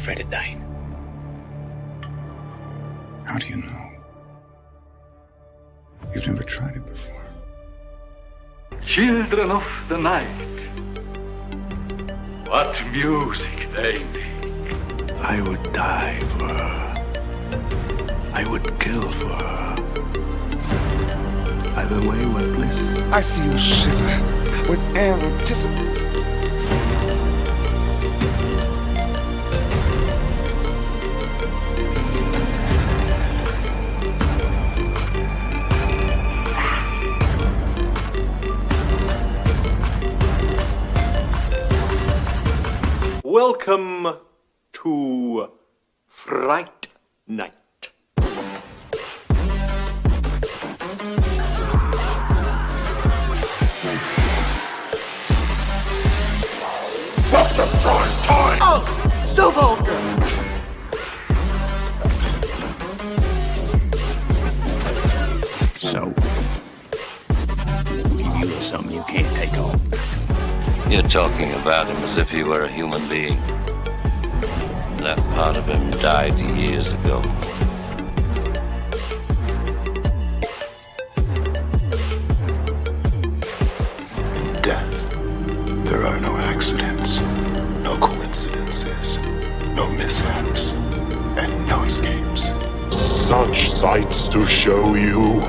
afraid of dying. How do you know? You've never tried it before. Children of the night, what music they make. I would die for her. I would kill for her. Either way were bliss. I see you shiver with anticipation. Welcome to Fright Night. What's the prime time? Oh, so vulgar. So, you know something you can't take home. You're talking about him as if he were a human being. That part of him died years ago. Death. There are no accidents, no coincidences, no mishaps, and no escapes. Such sights to show you.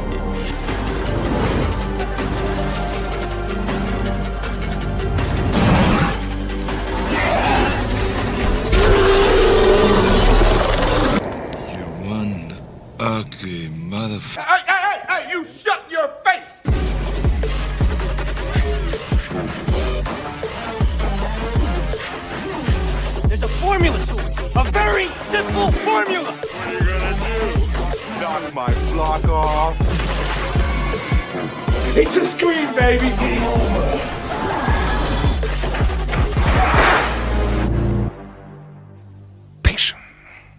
Ugly motherfucker. Hey, you shut your face! There's a formula to it. A very simple formula. What are you gonna do? Knock my block off? It's a scream, baby! Game over.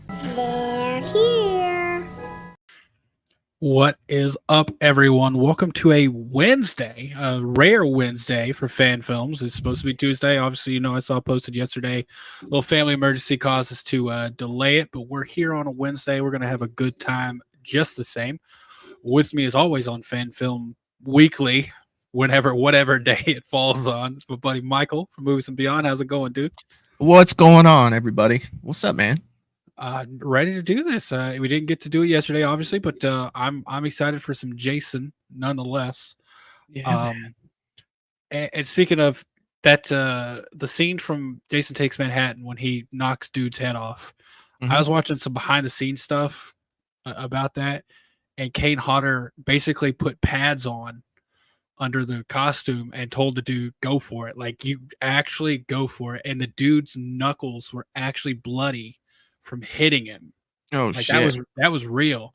They're here. What is up, everyone? Welcome to a Wednesday, a rare Wednesday for fan films. It's supposed to be Tuesday. Obviously, you know, I saw posted yesterday. A little family emergency caused us to delay it, but we're here on a Wednesday. We're going to have a good time just the same. With me, as always, on Fan Film Weekly, whatever day it falls on, it's my buddy Michael from Movies and Beyond. How's it going, dude? What's going on, everybody? What's up, man? Ready to do this. We didn't get to do it yesterday, obviously, but I'm excited for some Jason nonetheless. Yeah. And speaking of that, the scene from Jason Takes Manhattan when he knocks dude's head off, I was watching some behind the scenes stuff about that, and Kane Hodder basically put pads on under the costume and told the dude, go for it. Like, you actually go for it. And the dude's knuckles were actually bloody from hitting him. Oh, like, shit. That was real.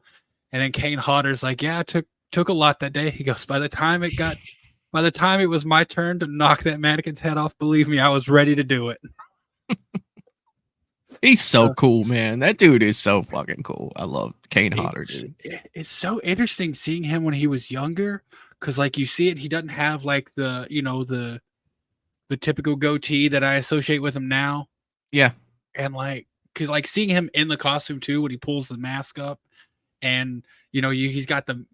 And then Kane Hodder's like, yeah, it took a lot that day. He goes, by the time it was my turn to knock that mannequin's head off, believe me, I was ready to do it. He's so cool, man. That dude is so fucking cool. I love Kane Hodder, dude. It's so interesting seeing him when he was younger, because like you see it, he doesn't have like the, you know, the typical goatee that I associate with him now. Yeah. And like, because like seeing him in the costume too, when he pulls the mask up, and you know, he's got the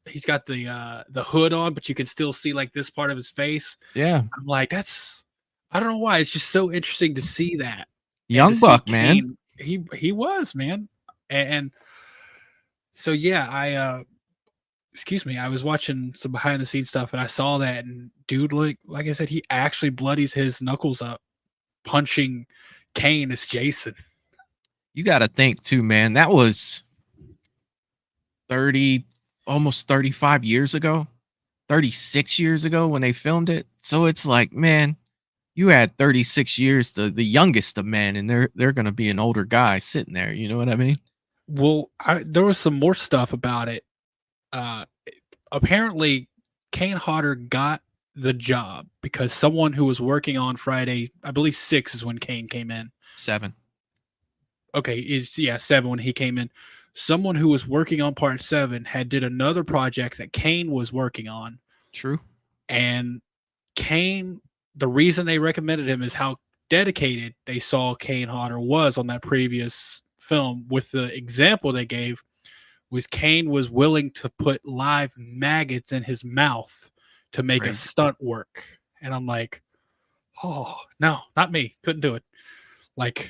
hood on, but you can still see like this part of his face. Yeah. I'm like, I don't know why. It's just so interesting to see that. Young buck, man. He was, man. And so yeah, I was watching some behind the scenes stuff and I saw that, and dude, like I said, he actually bloodies his knuckles up punching Kane as Jason. You got to think too, man. That was almost 35 years ago, 36 years ago when they filmed it. So it's like, man, you had 36 years to the youngest of men, and they're going to be an older guy sitting there. You know what I mean? Well, there was some more stuff about it. Apparently, Kane Hodder got the job because someone who was working on Friday, I believe 6 is when Kane came in. 7. Okay, 7 when he came in. Someone who was working on part 7 did another project that Kane was working on. True. And Kane, the reason they recommended him is how dedicated they saw Kane Hodder was on that previous film, with the example they gave was Kane was willing to put live maggots in his mouth to make a stunt work. And I'm like, oh, no, not me. Couldn't do it. Like,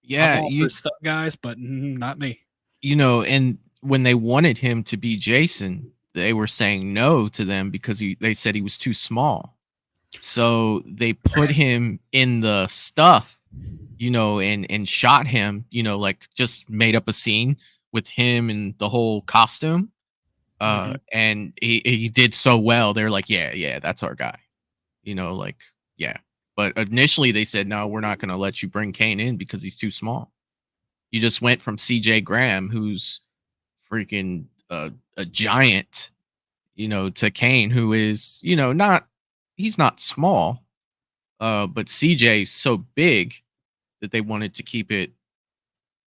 Yeah, I'm all for stunt guys, but not me. You know, and when they wanted him to be Jason, they were saying no to them because they said he was too small. So they put him in the stuff, you know, and shot him, you know, like just made up a scene with him and the whole costume. And he did so well. They're like, yeah, that's our guy. You know, like, yeah. But initially they said, no, we're not going to let you bring Kane in because he's too small. You just went from CJ Graham, who's freaking a giant, you know, to Kane, who is, you know, he's not small, but CJ's so big that they wanted to keep it.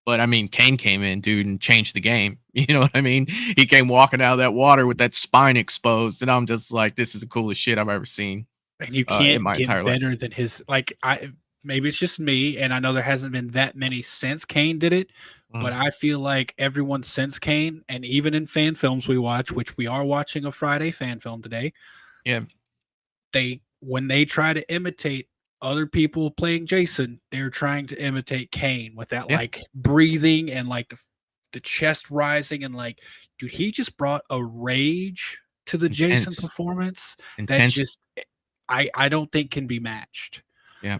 But I mean, Kane came in, dude, and changed the game. You know what I mean? He came walking out of that water with that spine exposed, and I'm just like, this is the coolest shit I've ever seen. And you can't get better than his. Like, maybe it's just me, and I know there hasn't been that many since Kane did it, but I feel like everyone since Kane, and even in fan films we watch, which we are watching a Friday fan film today. Yeah. When they try to imitate other people playing Jason, they're trying to imitate Kane with that like breathing and like the chest rising, and like, dude, he just brought a rage to the Jason performance that just I don't think can be matched. Yeah.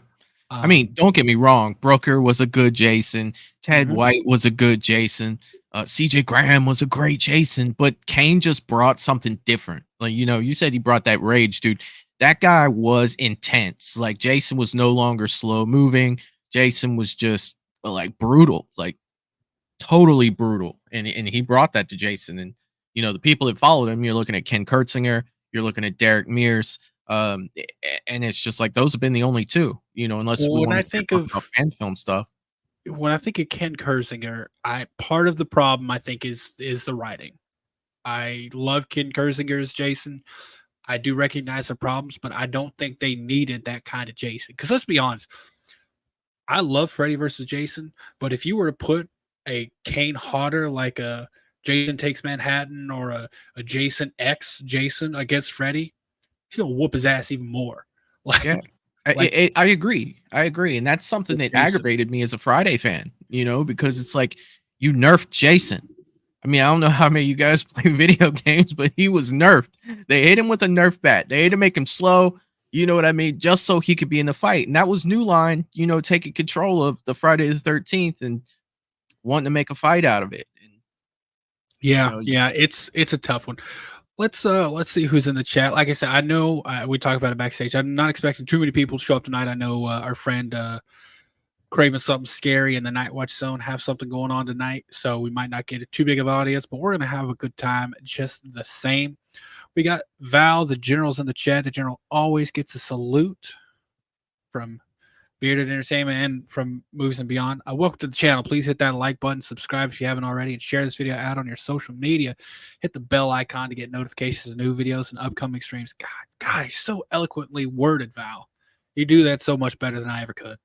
I mean, don't get me wrong. Brooker was a good Jason. Ted White was a good Jason. CJ Graham was a great Jason, but Kane just brought something different. Like, you know, you said he brought that rage, dude. That guy was intense. Like, Jason was no longer slow moving. Jason was just like brutal, like totally brutal. And he brought that to Jason. And, you know, the people that followed him, you're looking at Ken Kurtzinger, you're looking at Derek Mears. And it's just like, those have been the only two, you know, unless we want to think of fan film stuff. When I think of Ken Kurtzinger, part of the problem I think is the writing. I love Ken Kurtzinger's Jason. I do recognize the problems, but I don't think they needed that kind of Jason. Because let's be honest, I love Freddy versus Jason, but if you were to put a Kane Hodder like a Jason Takes Manhattan or a Jason X Jason against Freddy, he'll whoop his ass even more. Like, yeah, I agree. And that's something that aggravated me as a Friday fan, you know, because it's like, you nerfed Jason. I mean, I don't know how many of you guys play video games, but he was nerfed. They hit him with a Nerf bat. They had to make him slow, you know what I mean, just so he could be in the fight. And that was New Line, you know, taking control of the Friday the 13th and wanting to make a fight out of it. And, yeah, you know, it's a tough one. Let's see who's in the chat. Like I said, I know we talked about it backstage. I'm not expecting too many people to show up tonight. I know our friend Craving Something Scary in the Night Watch Zone have something going on tonight, so we might not get too big of an audience, but we're going to have a good time just the same. We got Val, the General's in the chat. The General always gets a salute from Bearded Entertainment and from Movies and Beyond. Welcome to the channel. Please hit that like button, subscribe if you haven't already, and share this video out on your social media. Hit the bell icon to get notifications of new videos and upcoming streams. God, guys, so eloquently worded, Val. You do that so much better than I ever could.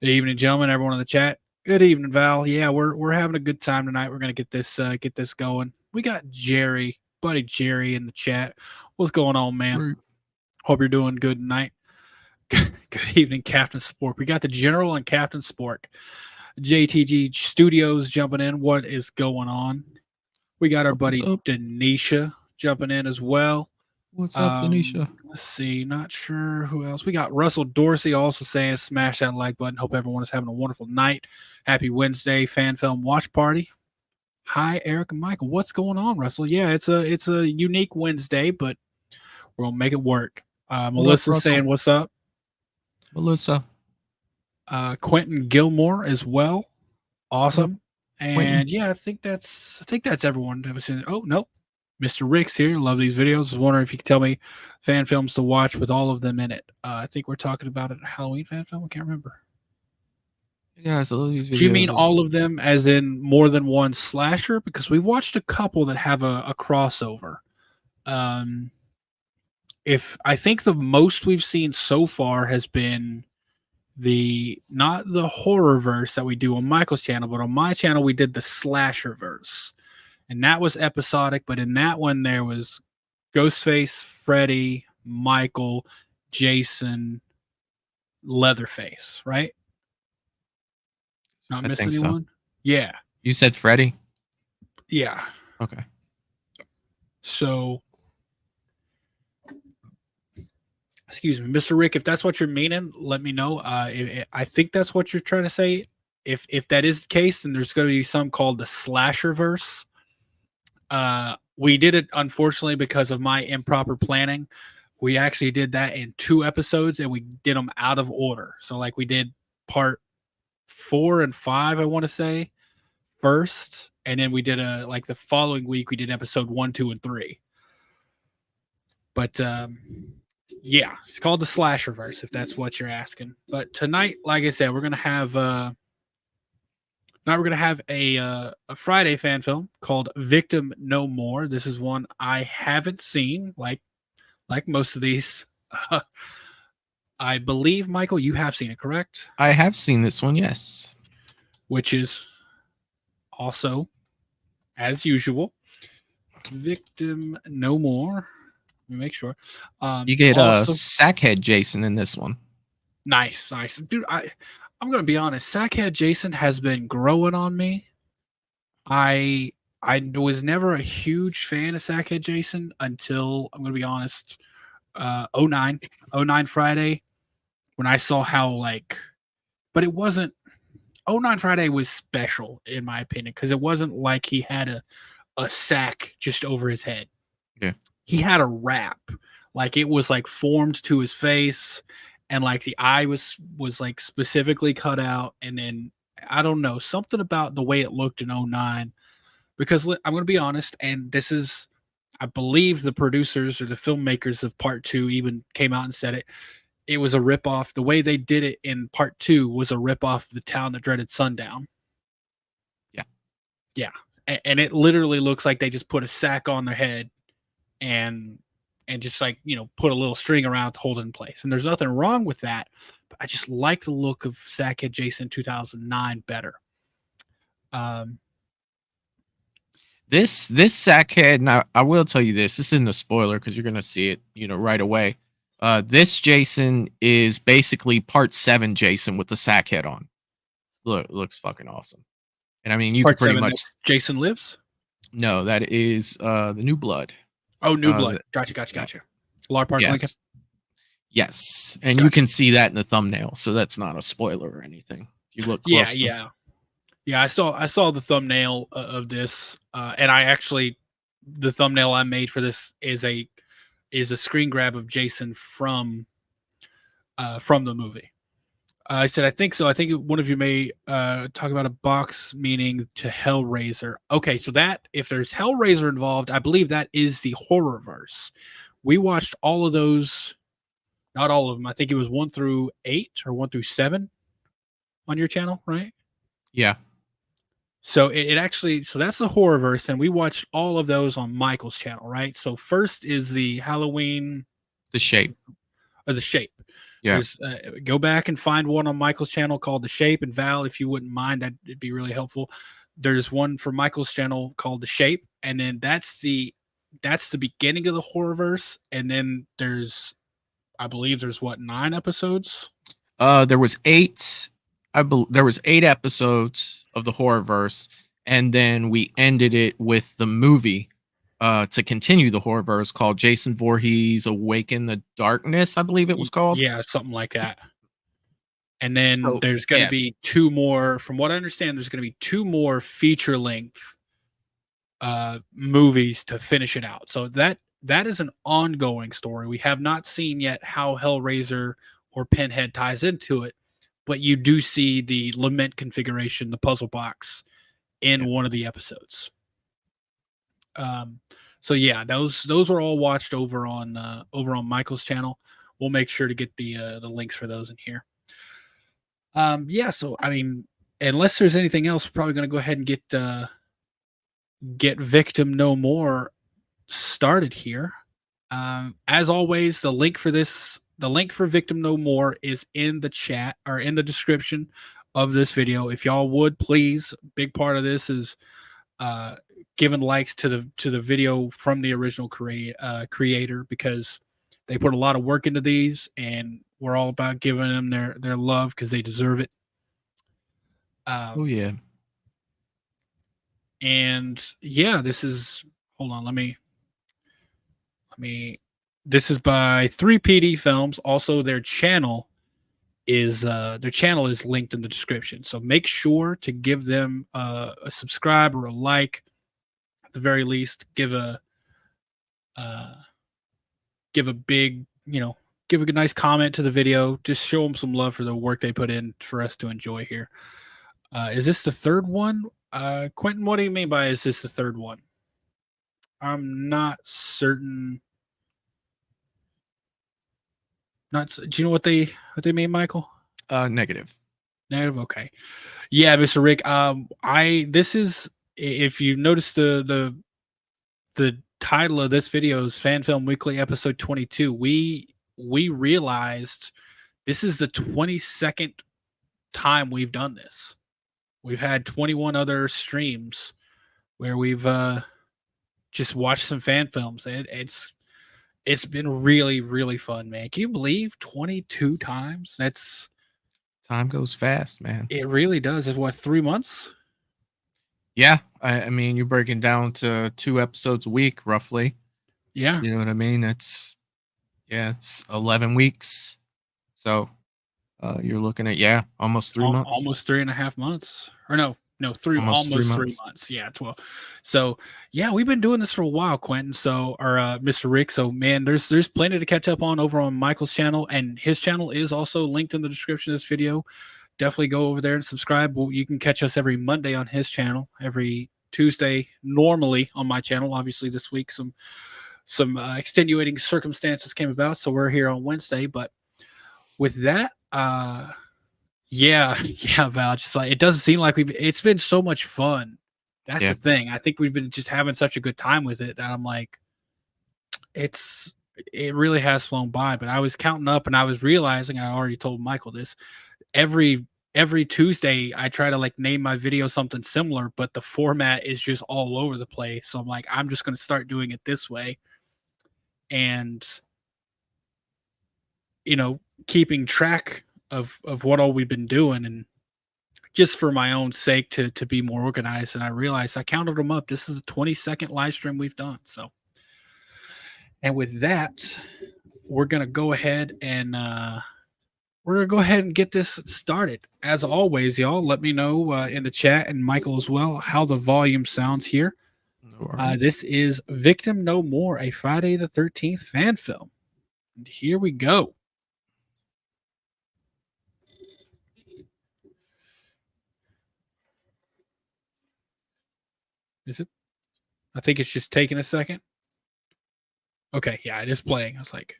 Good evening, gentlemen, everyone in the chat. Good evening, Val. Yeah, we're having a good time tonight. We're gonna get this going. We got Jerry, buddy Jerry, in the chat. What's going on, man? Hope you're doing good tonight. Good evening, Captain Spork. We got the General and Captain Spork. JTG Studios jumping in. What is going on? We got our buddy Denisha jumping in as well. What's up, Denisha? Let's see. Not sure who else. We got Russell Dorsey also saying smash that like button. Hope everyone is having a wonderful night. Happy Wednesday fan film watch party. Hi, Eric and Michael. What's going on, Russell? Yeah, it's a unique Wednesday, but we're gonna make it work. Melissa's saying what's up. Melissa. Quentin Gilmore as well. Awesome. And Quentin. Yeah, I think that's everyone that was in. Oh no. Mr. Rick's here. Love these videos. I was wondering if you could tell me fan films to watch with all of them in it. I think we're talking about a Halloween fan film. I can't remember. Yeah, I love these videos. Do you mean all of them as in more than one slasher? Because we watched a couple that have a crossover. If I think the most we've seen so far has been not the horror verse that we do on Michael's channel, but on my channel we did the slasher verse, and that was episodic. But in that one there was Ghostface, Freddy, Michael, Jason, Leatherface, right? Not I missing think so. anyone. Yeah, You said Freddy? yeah. Okay. So, excuse me, Mr. Rick, if that's what you're meaning, let me know. I think that's what you're trying to say. If that is the case, then there's going to be some called the slasher verse. We did it, unfortunately, because of my improper planning. We actually did that in 2 episodes, and we did them out of order. So, like, we did part 4 and 5, I want to say, first, and then we did like the following week we did episode 1, 2, and 3. But yeah, it's called the slasher verse, if that's what you're asking. But tonight, like I said, we're gonna have a Friday fan film called Victim No More. This is one I haven't seen, like most of these. I believe, Michael, you have seen it, correct? I have seen this one, yes. Which is also, as usual, Victim No More. Let me make sure. You get also, Sackhead Jason in this one. Nice. Dude, I'm going to be honest. Sackhead Jason has been growing on me. I was never a huge fan of Sackhead Jason until, I'm going to be honest, 09 Friday, when I saw how, like, but it wasn't, 09 Friday was special in my opinion, because it wasn't like he had a sack just over his head. Yeah. He had a wrap, like it was like formed to his face, and like the eye was like specifically cut out, and then I don't know, something about the way it looked in 09, because I'm going to be honest, and this is, I believe the producers or the filmmakers of part 2 even came out and said it. It was a ripoff. The way they did it in part 2 was a ripoff of The Town That Dreaded Sundown. Yeah. And it literally looks like they just put a sack on their head and just, like, you know, put a little string around to hold it in place. And there's nothing wrong with that, but I just like the look of Sackhead Jason 2009 better. This Sackhead, now I will tell you this isn't a spoiler because you're gonna see it, you know, right away. This Jason is basically part 7 Jason with the Sackhead on. Looks fucking awesome. And I mean, you Part can pretty 7, much. Jason Lives? No, that is the New Blood. Oh, New Blood. Gotcha. Lar Park Lincoln. Yes. And you can see that in the thumbnail, so that's not a spoiler or anything. If you look closely. Yeah. I saw the thumbnail of this, and I actually, the thumbnail I made for this is a screen grab of Jason from the movie. I said, I think so. I think one of you may talk about a box meaning to Hellraiser. Okay, so that, if there's Hellraiser involved, I believe that is the horror verse. We watched all of those, not all of them. I think it was 1 through 8 or 1 through 7 on your channel, right? Yeah. So it actually, so that's the horror verse, and we watched all of those on Michael's channel, right? So first is the Halloween, The Shape. Or The Shape. Yeah. Go back and find one on Michael's channel called The Shape, and Val, if you wouldn't mind, that'd be really helpful. There's one for Michael's channel called The Shape, and then that's the beginning of the horror verse, and then there's, I believe there's 9 episodes? There was 8. There was 8 episodes of the horror verse, and then we ended it with the movie to continue the horror verse called Jason Voorhees Awaken the Darkness, I believe it was called. Yeah, something like that. And then there's going to be 2 more, from what I understand, there's going to be 2 more feature length movies to finish it out. So that is an ongoing story. We have not seen yet how Hellraiser or Pinhead ties into it, but you do see the lament configuration, the puzzle box, in one of the episodes. So yeah, those are all watched over on Michael's channel. We'll make sure to get the links for those in here. Yeah, so I mean, unless there's anything else, we're probably going to go ahead and get Victim No More started here. As always, the link for this The link for Victim No More is in the chat or in the description of this video. If y'all would please, big part of this is giving likes to the video from the original creator, because they put a lot of work into these, and we're all about giving them their love because they deserve it. Oh yeah. And yeah, this is, hold on, let me this is by 3PD Films. Also, their channel is linked in the description. So make sure to give them a subscribe or a like. At the very least, give a big, give a nice comment to the video. Just show them some love for the work they put in for us to enjoy here. Is this the third one? Quentin, what do you mean by is this the third one? I'm not certain. Do you know what they mean, Michael? Negative. Negative. Okay. Yeah, Mr. Rick. This is, if you notice the title of this video is Fan Film Weekly episode 22. We realized this is the 22nd time we've done this. We've had 21 other streams where we've just watched some fan films. It's been really, really fun, man. Can you believe 22 times? Time goes fast, man. It really does. It's what, 3 months? Yeah. I mean, you're breaking down to 2 episodes a week, roughly. Yeah. You know what I mean? It's 11 weeks. So you're looking at, almost 3 months. Almost 3.5 months. Or no, almost 3 months. Yeah, 12. So yeah, we've been doing this for a while, Quentin. So, or Mr. Rick. So man, there's plenty to catch up on over on Michael's channel, and his channel is also linked in the description of this video. Definitely go over there and subscribe. You can catch us every Monday on his channel, every Tuesday normally on my channel. Obviously this week some extenuating circumstances came about, so we're here on Wednesday. But with that, yeah, Val, just like, it doesn't seem like it's been so much fun. That's the thing. I think we've been just having such a good time with it that I'm like, it really has flown by. But I was counting up and I was realizing, I already told Michael this, every Tuesday I try to like name my video something similar, but the format is just all over the place. So I'm like, I'm just going to start doing it this way. And, keeping track of what all we've been doing, and just for my own sake to be more organized. And I realized, I counted them up, this is the 22nd live stream we've done. So, and with that, we're gonna go ahead and get this started. As always, y'all, let me know in the chat, and Michael as well, how the volume sounds here. This is Victim No More, a Friday the 13th fan film, and here we go. Is it? I think it's just taking a second. Okay, yeah, it is playing. I was like,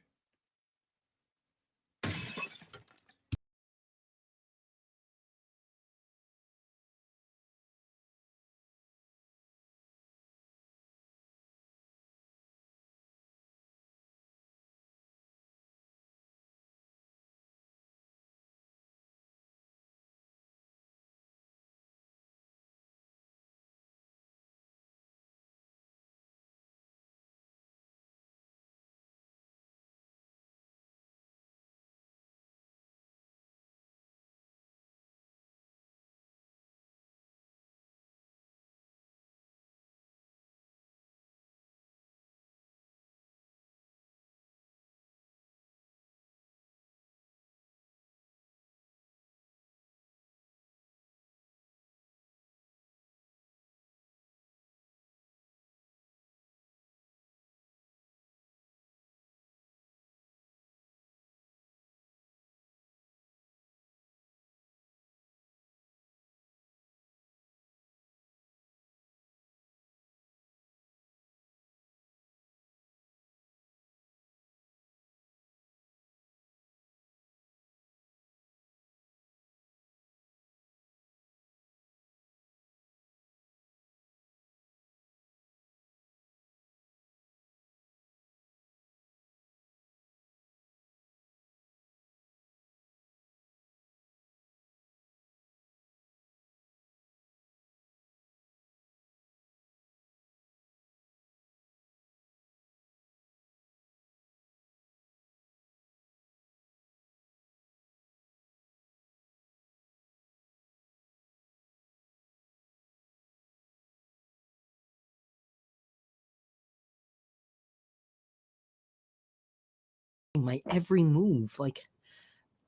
my every move, like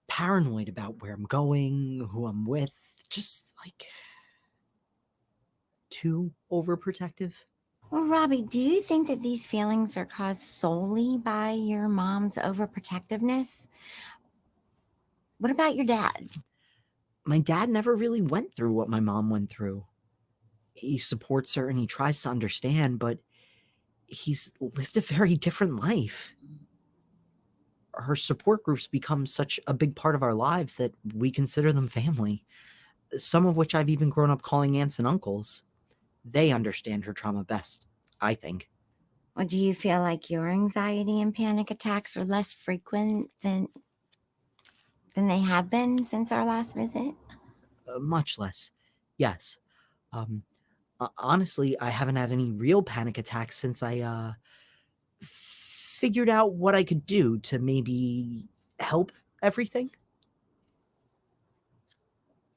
paranoid about where I'm going, who I'm with, just like too overprotective. Well, Robbie, do you think that these feelings are caused solely by your mom's overprotectiveness? What about your dad? My dad never really went through what my mom went through. He supports her and he tries to understand, but he's lived a very different life. Her support groups become such a big part of our lives that we consider them family, some of which I've even grown up calling aunts and uncles. They understand her trauma best, I think. Well, do you feel like your anxiety and panic attacks are less frequent than they have been since our last visit? Much less, yes. Honestly, I haven't had any real panic attacks since I figured out what I could do to maybe help everything.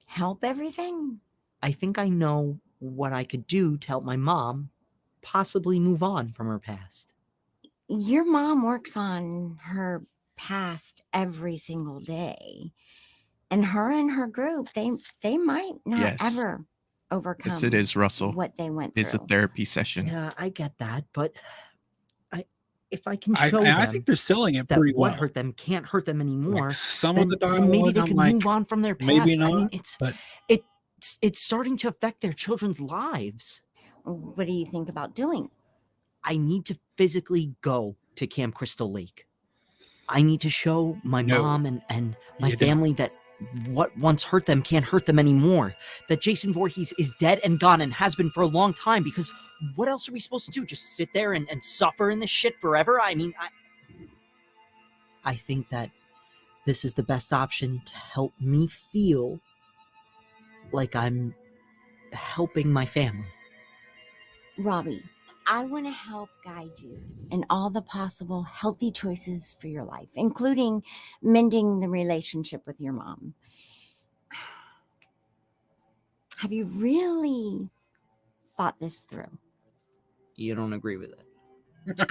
Help everything? I think I know what I could do to help my mom possibly move on from her past. Your mom works on her past every single day. And her and her group, they might not Yes. ever overcome Yes, it is, Russell. what they went It's a through. therapy session. Yeah, I get that, but if I can I show them think they're selling it that pretty what well. hurt them can't hurt them anymore, Like some then, of the then maybe dialogue, they I'm can like, move on from their past. maybe I mean, not, but it's starting to affect their children's lives. What do you think about doing? I need to physically go to Camp Crystal Lake. I need to show my No. mom and my You don't. family that what once hurt them can't hurt them anymore. That Jason Voorhees is dead and gone and has been for a long time, because what else are we supposed to do? Just sit there and suffer in this shit forever? I mean, I think that this is the best option to help me feel like I'm helping my family. Robbie, I want to help guide you in all the possible healthy choices for your life, including mending the relationship with your mom. Have you really thought this through? You don't agree with it?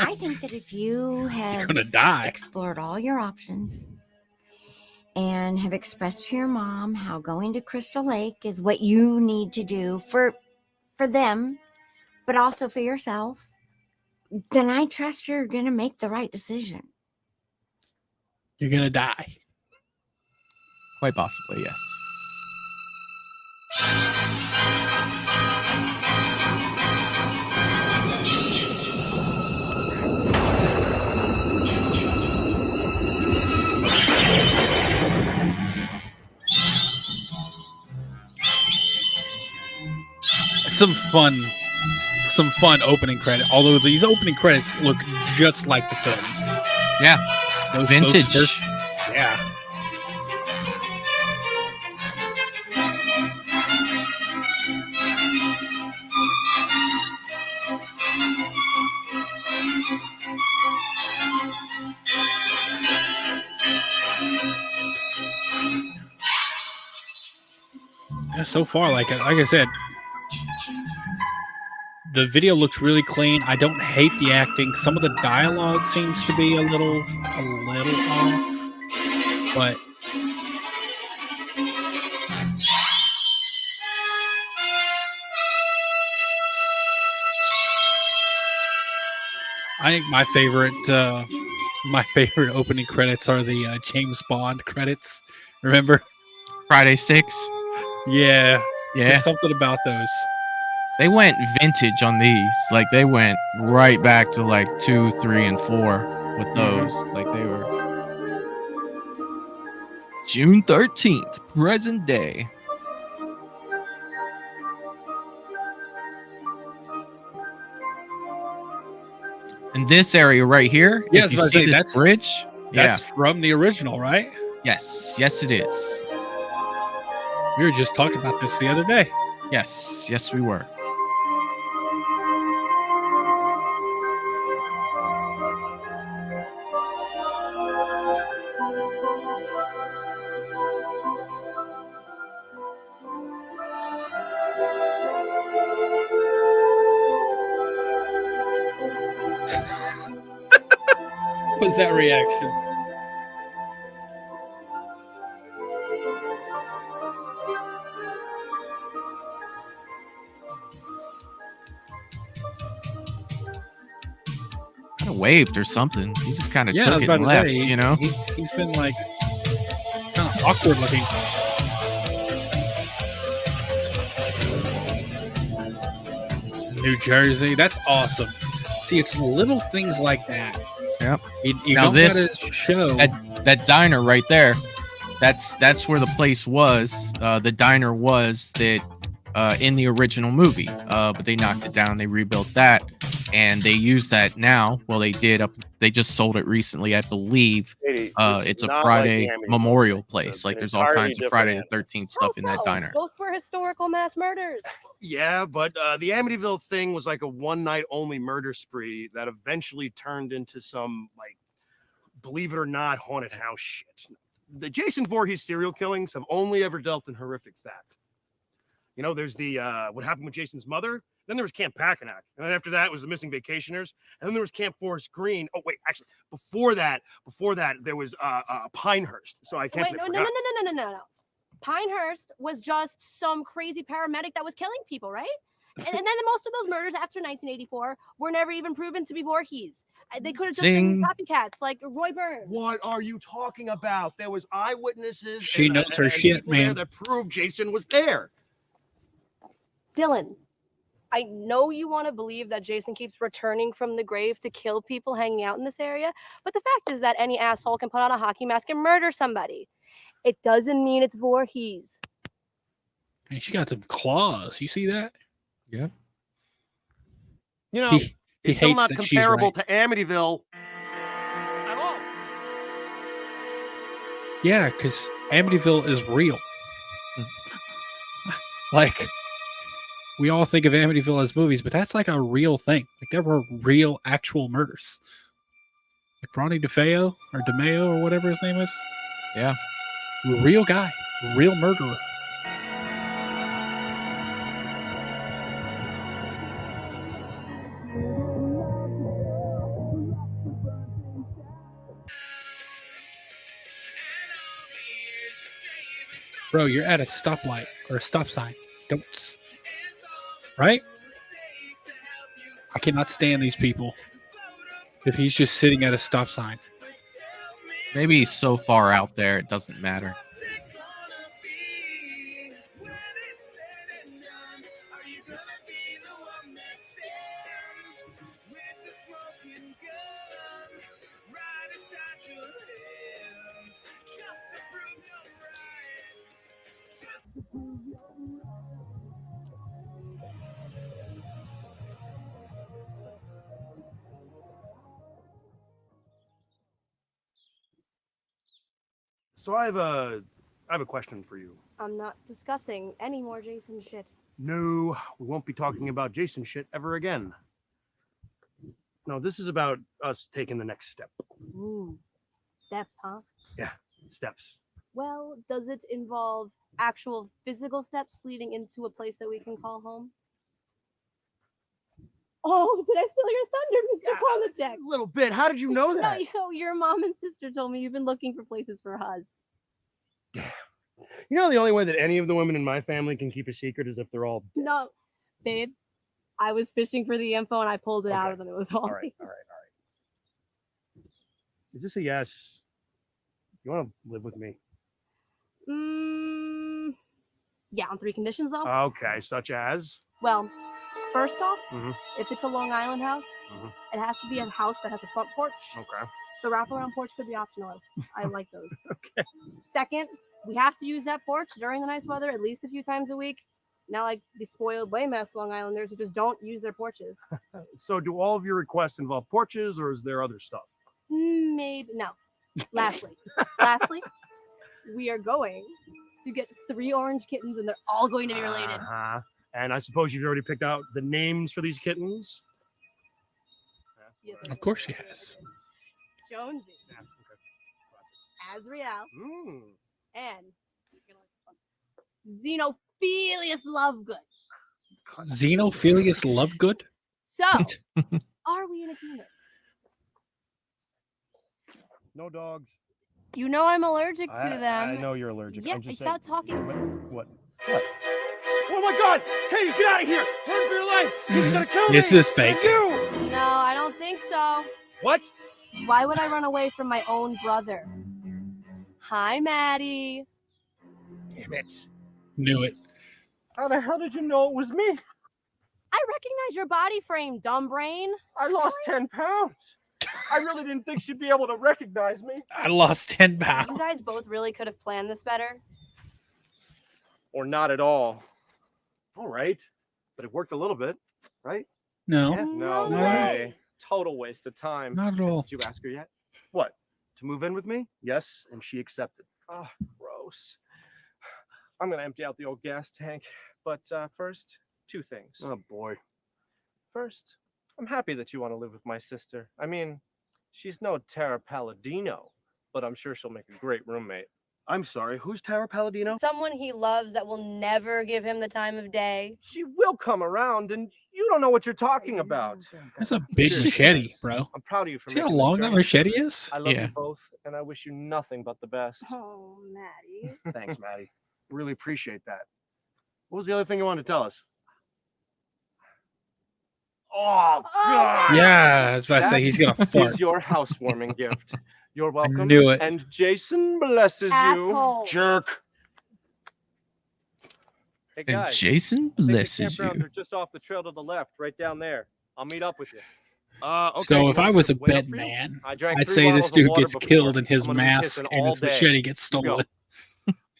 I think that if you have gonna die. explored all your options and have expressed to your mom how going to Crystal Lake is what you need to do for them, but also for yourself, then I trust you're going to make the right decision. You're gonna die. Quite possibly, yes. Some fun opening credit. Although these opening credits look just like the films. Yeah. Vintage. Yeah. Yeah, so far, like I said, the video looks really clean. I don't hate the acting. Some of the dialogue seems to be a little off, but I think my favorite opening credits are the James Bond credits. Remember? Friday 6. Yeah. Yeah. There's something about those. They went vintage on these. Like, they went right back to like 2, 3, and 4 with those. Like, they were June 13th, present day. In this area right here, Yeah, if you I was see about to say, this bridge, That's from the original, right? yes, it is. We were just talking about this the other day. Yes, we were. What was that reaction? waved or something. He just kind of Yeah, I took was it about and to left, say, you know? he's been like kind of awkward looking. New Jersey, that's awesome. See, it's little things like that. Yep. You Now don't this gotta show that diner right there, that's where the place was. The diner was that in the original movie, but they knocked it down. They rebuilt that, and they use that now. Well, they just sold it recently, I believe. It's a Friday Memorial place. Like there's all kinds of Friday the 13th stuff in that diner. Both were historical mass murders. Yeah, but the Amityville thing was like a one-night only murder spree that eventually turned into some, like, believe it or not, haunted house shit. The Jason Voorhees serial killings have only ever dealt in horrific fact. You know, there's the what happened with Jason's mother. Then there was Camp Packanack. And then after that was the missing vacationers. And then there was Camp Forest Green. Oh, wait, actually, before that, there was Pinehurst. So I can't. Wait, no. Pinehurst was just some crazy paramedic that was killing people, right? And then most of those murders after 1984 were never even proven to be Voorhees. They could have just been copycats like Roy Burns. What are you talking about? There was eyewitnesses. She knows her shit, man. That proved Jason was there. Dylan, I know you want to believe that Jason keeps returning from the grave to kill people hanging out in this area, but the fact is that any asshole can put on a hockey mask and murder somebody. It doesn't mean it's Voorhees. And she got some claws. You see that? Yeah. You know, he it's still hates not that she's comparable right. to Amityville at all. Yeah, because Amityville is real. Like, we all think of Amityville as movies, but that's like a real thing. Like, there were real, actual murders. Like Ronnie DeFeo or DeMeo or whatever his name is. Yeah. Real guy. Real murderer. Bro, you're at a stoplight or a stop sign. Don't. Right? I cannot stand these people. If he's just sitting at a stop sign. Maybe he's so far out there it doesn't matter. So I have a question for you. I'm not discussing any more Jason shit. No, we won't be talking about Jason shit ever again. No, this is about us taking the next step. Ooh, steps, huh? Yeah, steps. Well, does it involve actual physical steps leading into a place that we can call home? Oh, did I steal your thunder, Mr. Polachek? A little bit. How did you know that? No, your mom and sister told me you've been looking for places for us. Damn. You know, the only way that any of the women in my family can keep a secret is if they're all dead. No, babe, I was fishing for the info and I pulled it out of them. It was all right. Is this a yes? You want to live with me? Yeah, on 3 conditions though. Okay, such as? Well, first off, Mhm. if it's a Long Island house, it has to be a house that has a front porch. Okay. The wraparound porch could be optional. I like those. Okay. Second, we have to use that porch during the nice weather at least a few times a week. Not like the spoiled lame ass Long Islanders who just don't use their porches. So do all of your requests involve porches or is there other stuff? Maybe no. Lastly, we are going to get 3 orange kittens and they're all going to be related. And I suppose you've already picked out the names for these kittens? Yes, Of course she has. Jonesy, Yeah, okay. Azriel, and you're gonna like this one, Xenophilius Lovegood. Xenophilius Lovegood? So, are we in agreement? No dogs. You know I'm allergic to them. I know you're allergic. Yeah, I'm just stop saying. talking. What? Oh my God! Katie, get out of here! Run for your life! He's gonna kill me! This is fake. You! No, I don't think so. What? Why would I run away from my own brother? Hi, Maddie. Damn it. Knew it. How the hell did you know it was me? I recognize your body frame, dumb brain. I lost 10 pounds. I really didn't think she'd be able to recognize me. I lost 10 pounds. You guys both really could have planned this better. Or not at all. All right. But it worked a little bit, right? No, Yeah? No No way. Total waste of time. not at all. Did you ask her yet? What? To move in with me? Yes, and she accepted. Oh, gross. I'm gonna empty out the old gas tank. But first, two things. Oh boy. First, I'm happy that you want to live with my sister. I mean, she's no Tara Palladino, but I'm sure she'll make a great roommate. I'm sorry, who's Tara Palladino? Someone he loves that will never give him the time of day. She will come around, and you don't know what you're talking about. That's a big Sure she machete, does. bro. I'm proud of you for See how making this long that journey. machete is? I love Yeah. you both, and I wish you nothing but the best. Oh, Maddie. Thanks, Maddie. Really appreciate that. What was the other thing you wanted to tell us? Oh, God! Yeah, I was about to say That he's gonna is fart. your housewarming gift. You're welcome. knew it. And Jason blesses Asshole. Jerk. you. Hey And guys, Jason I think the blesses campgrounds you. are just off the trail to the left, right down there. I'll meet up with you. Okay. So you if want I us was to a wait up bed for you? man, I drank I'd 3 say bottles this of dude water gets before. killed and his I'm gonna be mask pissing and all his day. machete gets Let's go. stolen.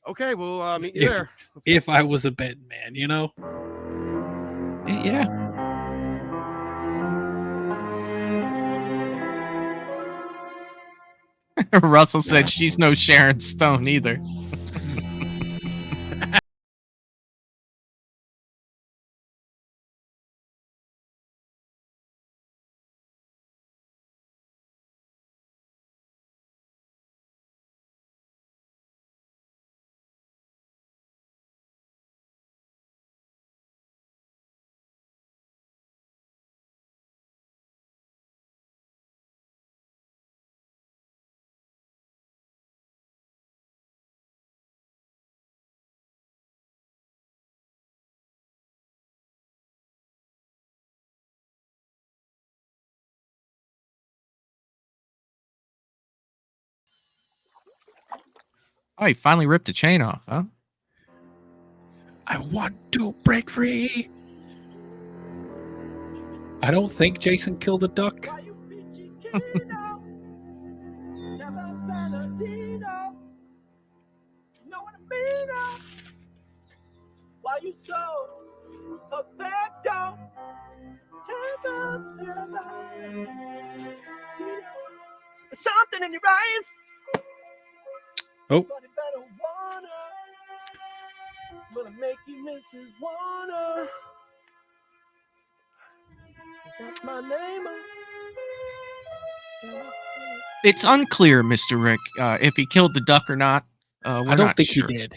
Okay, we'll meet you If- there. If I was a bed man, you know? Yeah. Russell said she's no Sharon Stone either. Oh, he finally ripped the chain off, huh? I want to break free. I don't think Jason killed a duck. Why you so perfecto? Something in your eyes. Oh. But it better wanna. Gonna make you Mrs. Warner. Is that my name? It's unclear, Mr. Rick, if he killed the duck or not. We're I don't not think sure. he did.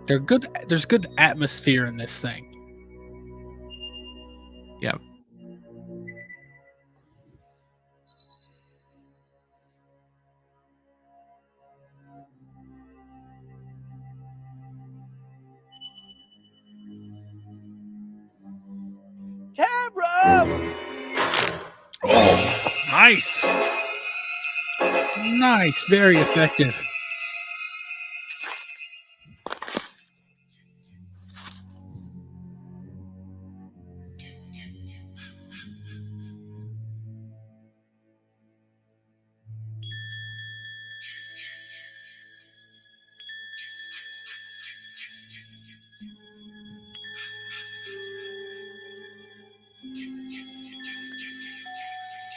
There's good atmosphere in this thing. Yeah. Tara! Oh, nice. Nice, very effective.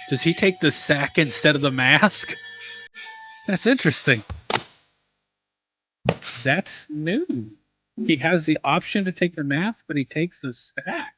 Does he take the sack instead of the mask? That's interesting. That's new. He has the option to take the mask, but he takes the sack.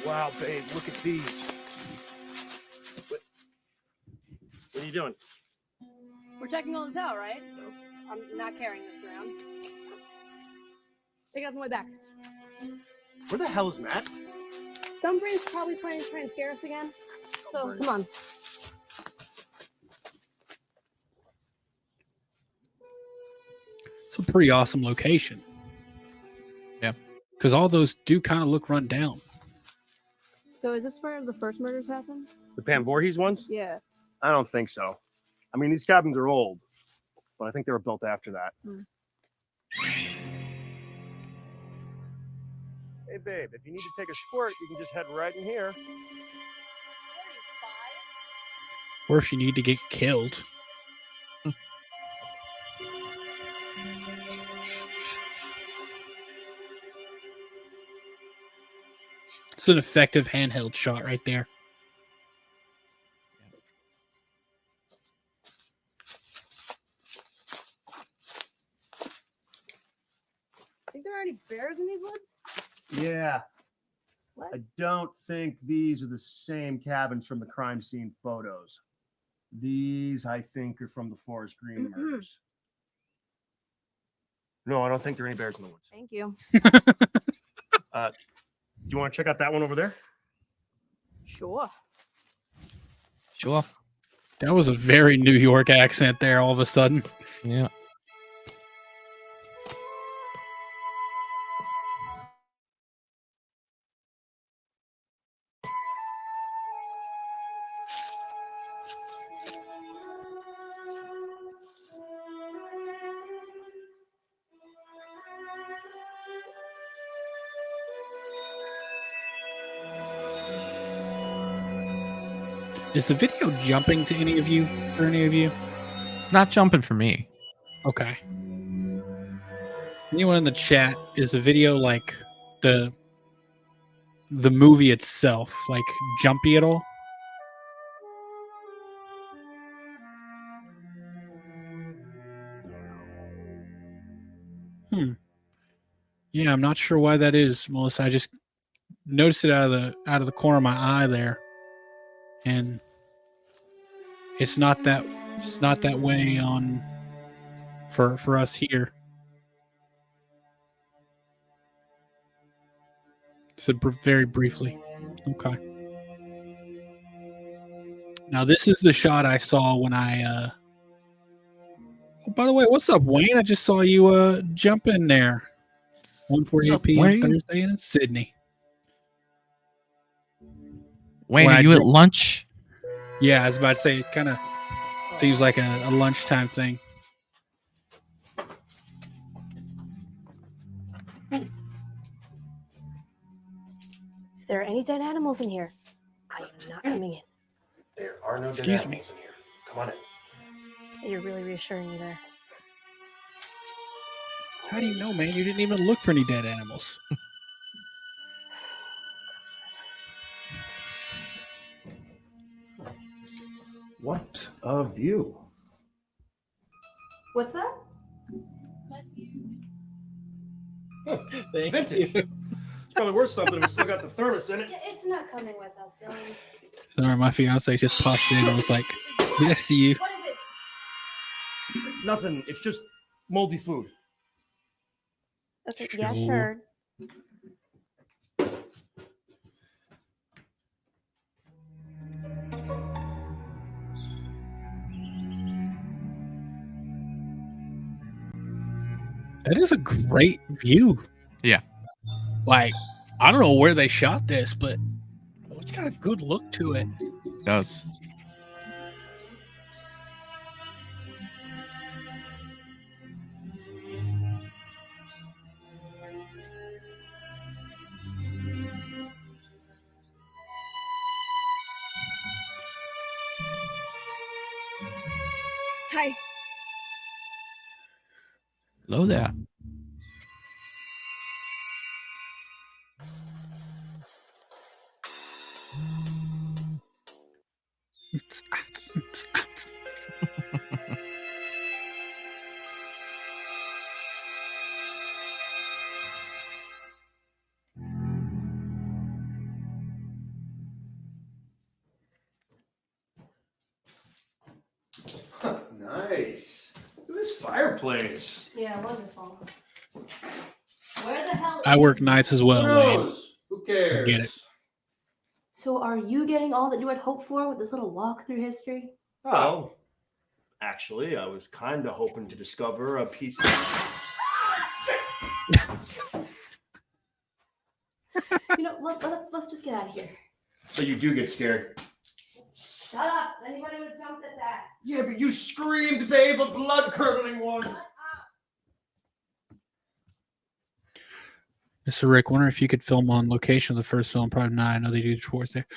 Wow, babe, look at these. What are you doing? We're checking all this out, right? I'm not carrying this around. Take it on the way back. Where the hell is Matt? Dumbrain's probably trying to scare us again. So come on. It's a pretty awesome location. Yeah. Because all those do kind of look run down. So is this where the first murders happened? The Pam Voorhees ones? Yeah. I don't think so. I mean, these cabins are old, but I think they were built after that. Hey, babe, if you need to take a squirt, you can just head right in here. Or if you need to get killed. It's an effective handheld shot right there. Think there are any bears in these woods? Yeah. What? I don't think these are the same cabins from the crime scene photos. These, I think, are from the Forest Green murders. No, I don't think there are any bears in the woods. Thank you. Do you want to check out that one over there? Sure. Sure. That was a very New York accent there all of a sudden. Yeah. Is the video jumping to any of you? For any of you? It's not jumping for me. Okay. Anyone in the chat, is the video like the movie itself like jumpy at all? Yeah, I'm not sure why that is, Melissa. I just noticed it out of the corner of my eye there. And it's not that way on for us here. So very briefly. Okay. Now this is the shot I saw when I oh, by the way, what's up, Wayne? I just saw you jump in there. 1:48 p.m. Thursday in Sydney. Wayne, are you at lunch? Yeah, I was about to say it kind of seems like a lunchtime thing. If there are any dead animals in here, I am not coming in. There are no Excuse dead me. animals in here. Come on in. You're really reassuring me there. How do you know, man? You didn't even look for any dead animals. What a view. What's that? Vintage. It's probably worth something if we still got the thermos in it. It's not coming with us, Dylan. Sorry, my fiance just popped in and was like, "Did I see you?" What is it? Nothing. It's just moldy food. Okay, yeah, Sure. sure. That is a great view. Yeah. Like, I don't know where they shot this, but it's got a good look to it. It does. Hi. Hello there. plays. Yeah, wonderful. Where the hell I work nights as well, Who Wayne. knows? Who cares? Get it. So are you getting all that you had hoped for with this little walk through history? Oh, actually, I was kind of hoping to discover a piece of... You know, let's just get out of here. So you do get scared. Shut up! Anybody would have jumped at that. Yeah, but you screamed, babe, a blood-curdling one. Mr. Rick, wonder if you could film on location of the first film, probably not. I know they do tours there.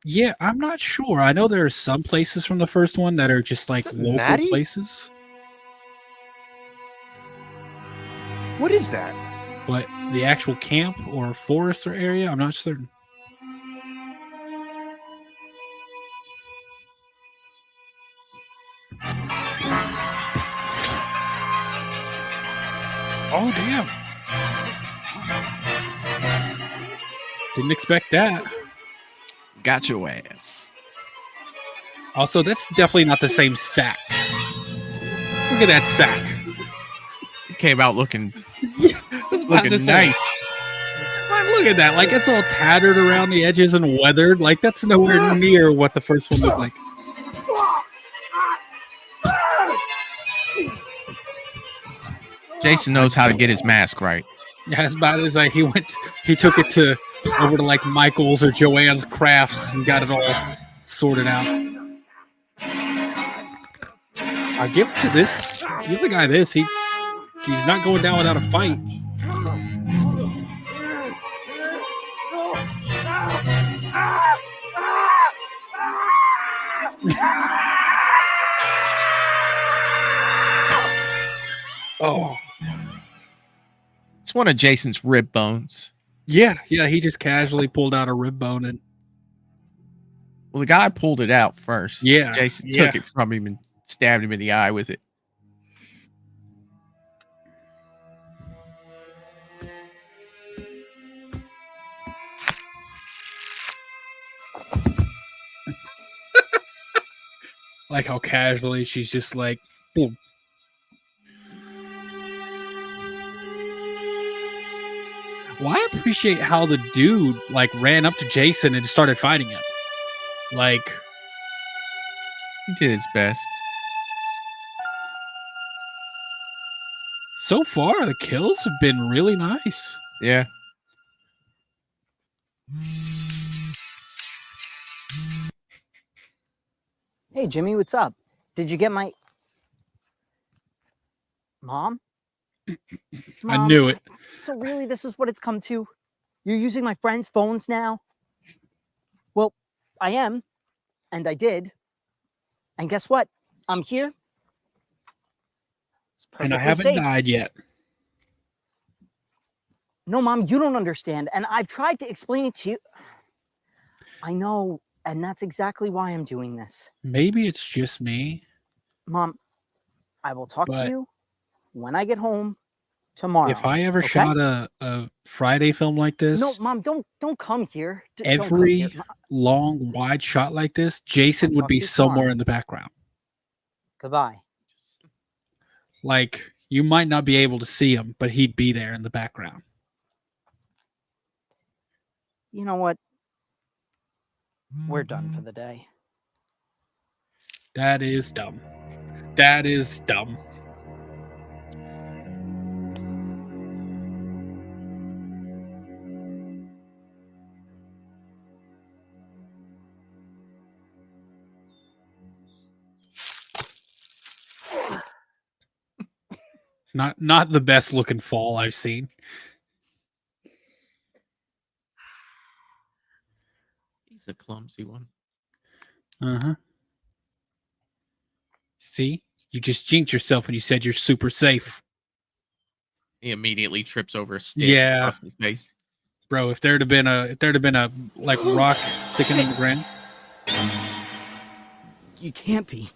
Yeah, I'm not sure. I know there are some places from the first one that are just like local Maddie? places. What is that? But the actual camp or forest or area, I'm not certain. Oh, damn. Didn't expect that. Got your ass. Also, that's definitely not the same sack. Look at that sack. It came out looking, It's about the looking same. nice. Like, look at that. Like, it's all tattered around the edges and weathered. Like, that's nowhere near what the first one looked like. Jason knows how to get his mask right. Yeah, as bad as he took it to over to like Michael's or Joanne's Crafts and got it all sorted out. I give it to this. Give the guy this. He's not going down without a fight. Oh. It's one of Jason's rib bones. Yeah, he just casually pulled out a rib bone and Well, the guy pulled it out first. Yeah, Jason yeah. took it from him and stabbed him in the eye with it. like how casually she's just like, boom. Well, I appreciate how the dude like ran up to Jason and started fighting him. Like, He did his best. so far the kills have been really nice. Yeah. Hey, Jimmy, what's up? Did you get my mom? I knew it. So really, this is what it's come to? You're using my friends' phones now? Well, I am, and I did. And guess what? I'm here. It's And I perfectly haven't safe. died yet. No, Mom, you don't understand. And I've tried to explain it to you. I know, and that's exactly why I'm doing this. Maybe it's just me. Mom, I will talk to But- you when I get home tomorrow. If I ever okay? shot a Friday film like this, No, Mom, don't come here. Don't come every here. long, wide shot like this, Jason I'll would talk be to you somewhere tomorrow. in the background. Goodbye. Like, you might not be able to see him, but he'd be there in the background. You know what? We're done for the day. That is dumb. That is dumb. Not the best looking fall I've seen. He's a clumsy one. Uh-huh. See? You just jinxed yourself when you said you're super safe. He immediately trips over a stick Yeah. across his face. Bro, if there'd have been a like rock sticking in the ground. You can't be.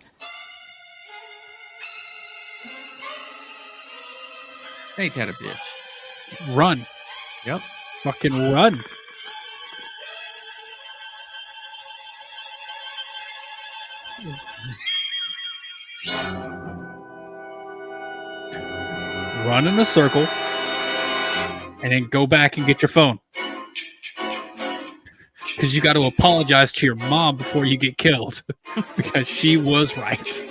Ain't that a bitch? Run. Yep. Fucking run. run in a circle, and then go back and get your phone. Because you got to apologize to your mom before you get killed. Because she was right.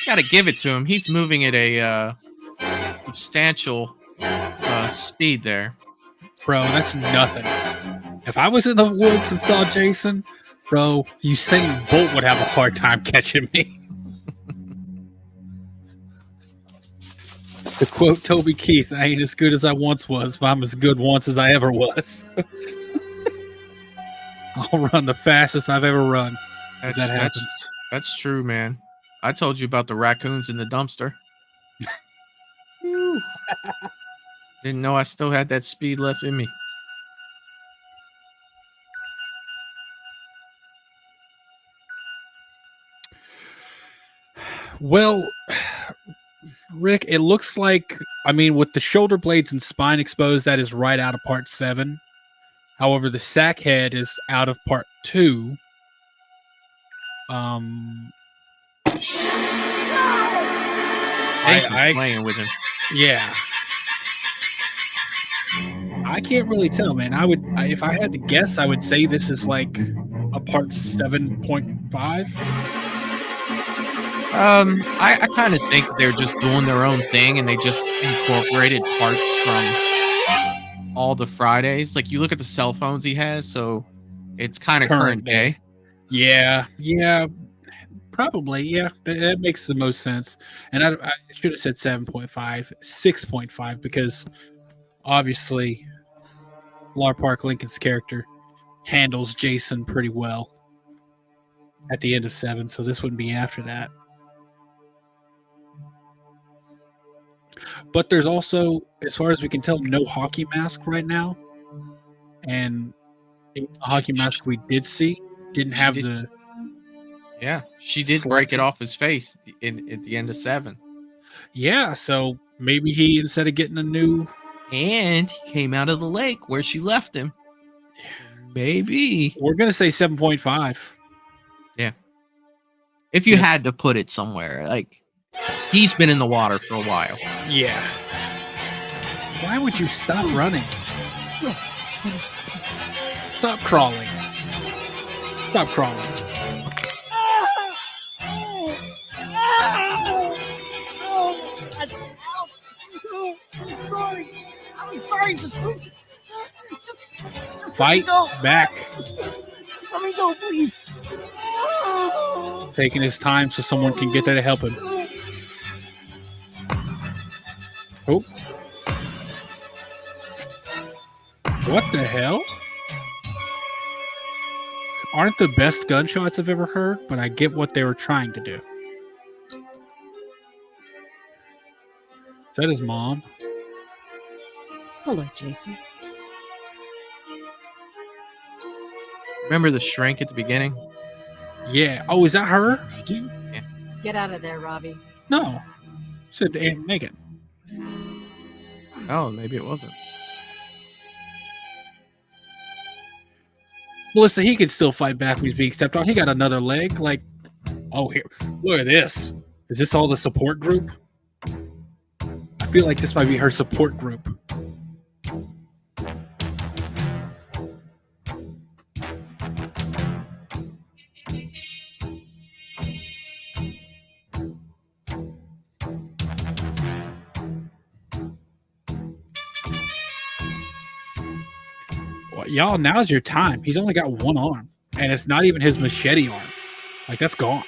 Gotta give it to him. He's moving at a substantial speed there. Bro, that's nothing. If I was in the woods and saw Jason, bro, Usain Bolt would have a hard time catching me. To quote Toby Keith, I ain't as good as I once was, but I'm as good once as I ever was. I'll run the fastest I've ever run. If that happens. That's true, man. I told you about the raccoons in the dumpster. Didn't know I still had that speed left in me. Well, Rick, it looks like, I mean, with the shoulder blades and spine exposed, that is right out of part 7. However, the sack head is out of part 2. Jason's playing with him. Yeah. I can't really tell, man. If I had to guess, I would say this is like a part 7.5. I kind of think they're just doing their own thing, and they just incorporated parts from all the Fridays. Like, you look at the cell phones he has, so it's kind of current day. Yeah, probably. Yeah, that makes the most sense. And I should have said 7.5, 6.5, because obviously Lar Park Lincoln's character handles Jason pretty well at the end of 7, so this wouldn't be after that. But there's also, as far as we can tell, no hockey mask right now. And the hockey mask we did see didn't have the... Yeah, she did break it off his face at the end of 7. Yeah, so maybe he, instead of getting a new... And he came out of the lake where she left him. Maybe. We're going to say 7.5. Yeah. If you had to put it somewhere, like, he's been in the water for a while. Yeah. Why would you stop running? Stop crawling. Stop crawling. I'm sorry. Just please. Just Fight back. Just let me go, please. Taking his time so someone can get there to help him. Oh. What the hell? Aren't the best gunshots I've ever heard, but I get what they were trying to do. Is that his mom? Hello, Jason. Remember the shrink at the beginning? Yeah. Oh, is that her? Megan? Yeah. Get out of there, Robbie. No. Said Aunt Megan. Oh, maybe it wasn't. Melissa, he could still fight back when he's being stepped on. He got another leg. Like, oh, here. Look at this. Is this all the support group? I feel like this might be her support group. Well, y'all, now's your time. He's only got one arm, and it's not even his machete arm. Like, that's gone.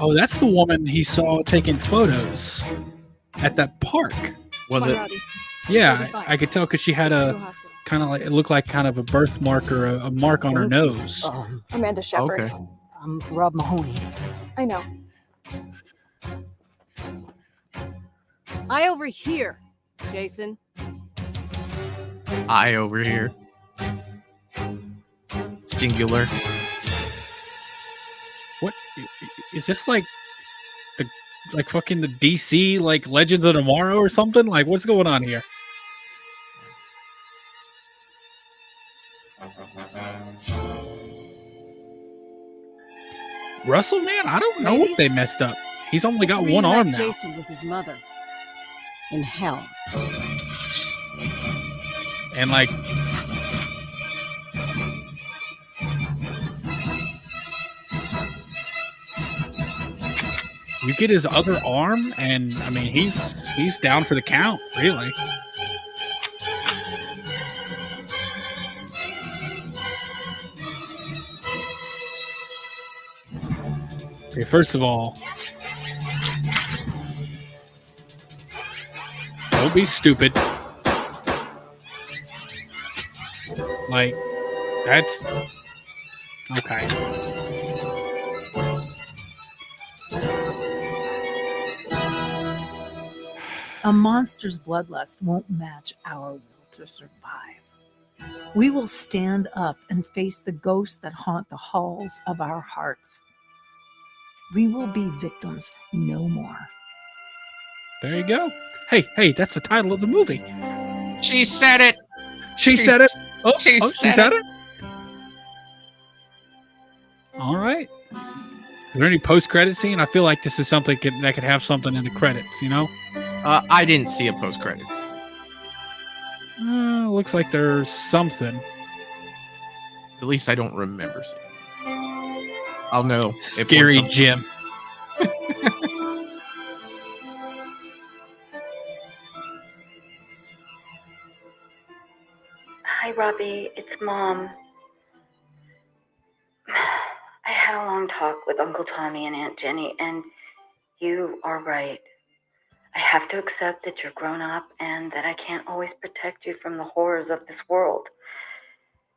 Oh, that's the woman he saw taking photos at that park. Was it? Yeah, I could tell because she had a kind of like, it looked like kind of a birthmark or a mark on her nose. Amanda Shepard. Okay. I'm Rob Mahoney. I know. Eye over here, Jason. I over here. Singular. What is this, like the like fucking the DC like Legends of Tomorrow or something? Like, what's going on here? Russell, man, I don't know if they Ladies, messed up. He's only let's got one arm reunite now. Jason with his mother in hell. And like, you get his other arm, and I mean, he's down for the count, really. Okay, first of all, don't be stupid. Like, that's okay. A monster's bloodlust won't match our will to survive. We will stand up and face the ghosts that haunt the halls of our hearts. We will be victims no more. There you go. Hey, that's the title of the movie. She said it. She said it. Oh, She she said said it. it. All right. Is there any post-credit scene? I feel like this is something that could have something in the credits, you know? I didn't see a post credits. Looks like there's something. At least I don't remember seeing. I'll know. if one Scary comes. Jim. Hi, Robbie. It's Mom. I had a long talk with Uncle Tommy and Aunt Jenny, and you are right. I have to accept that you're grown up and that I can't always protect you from the horrors of this world.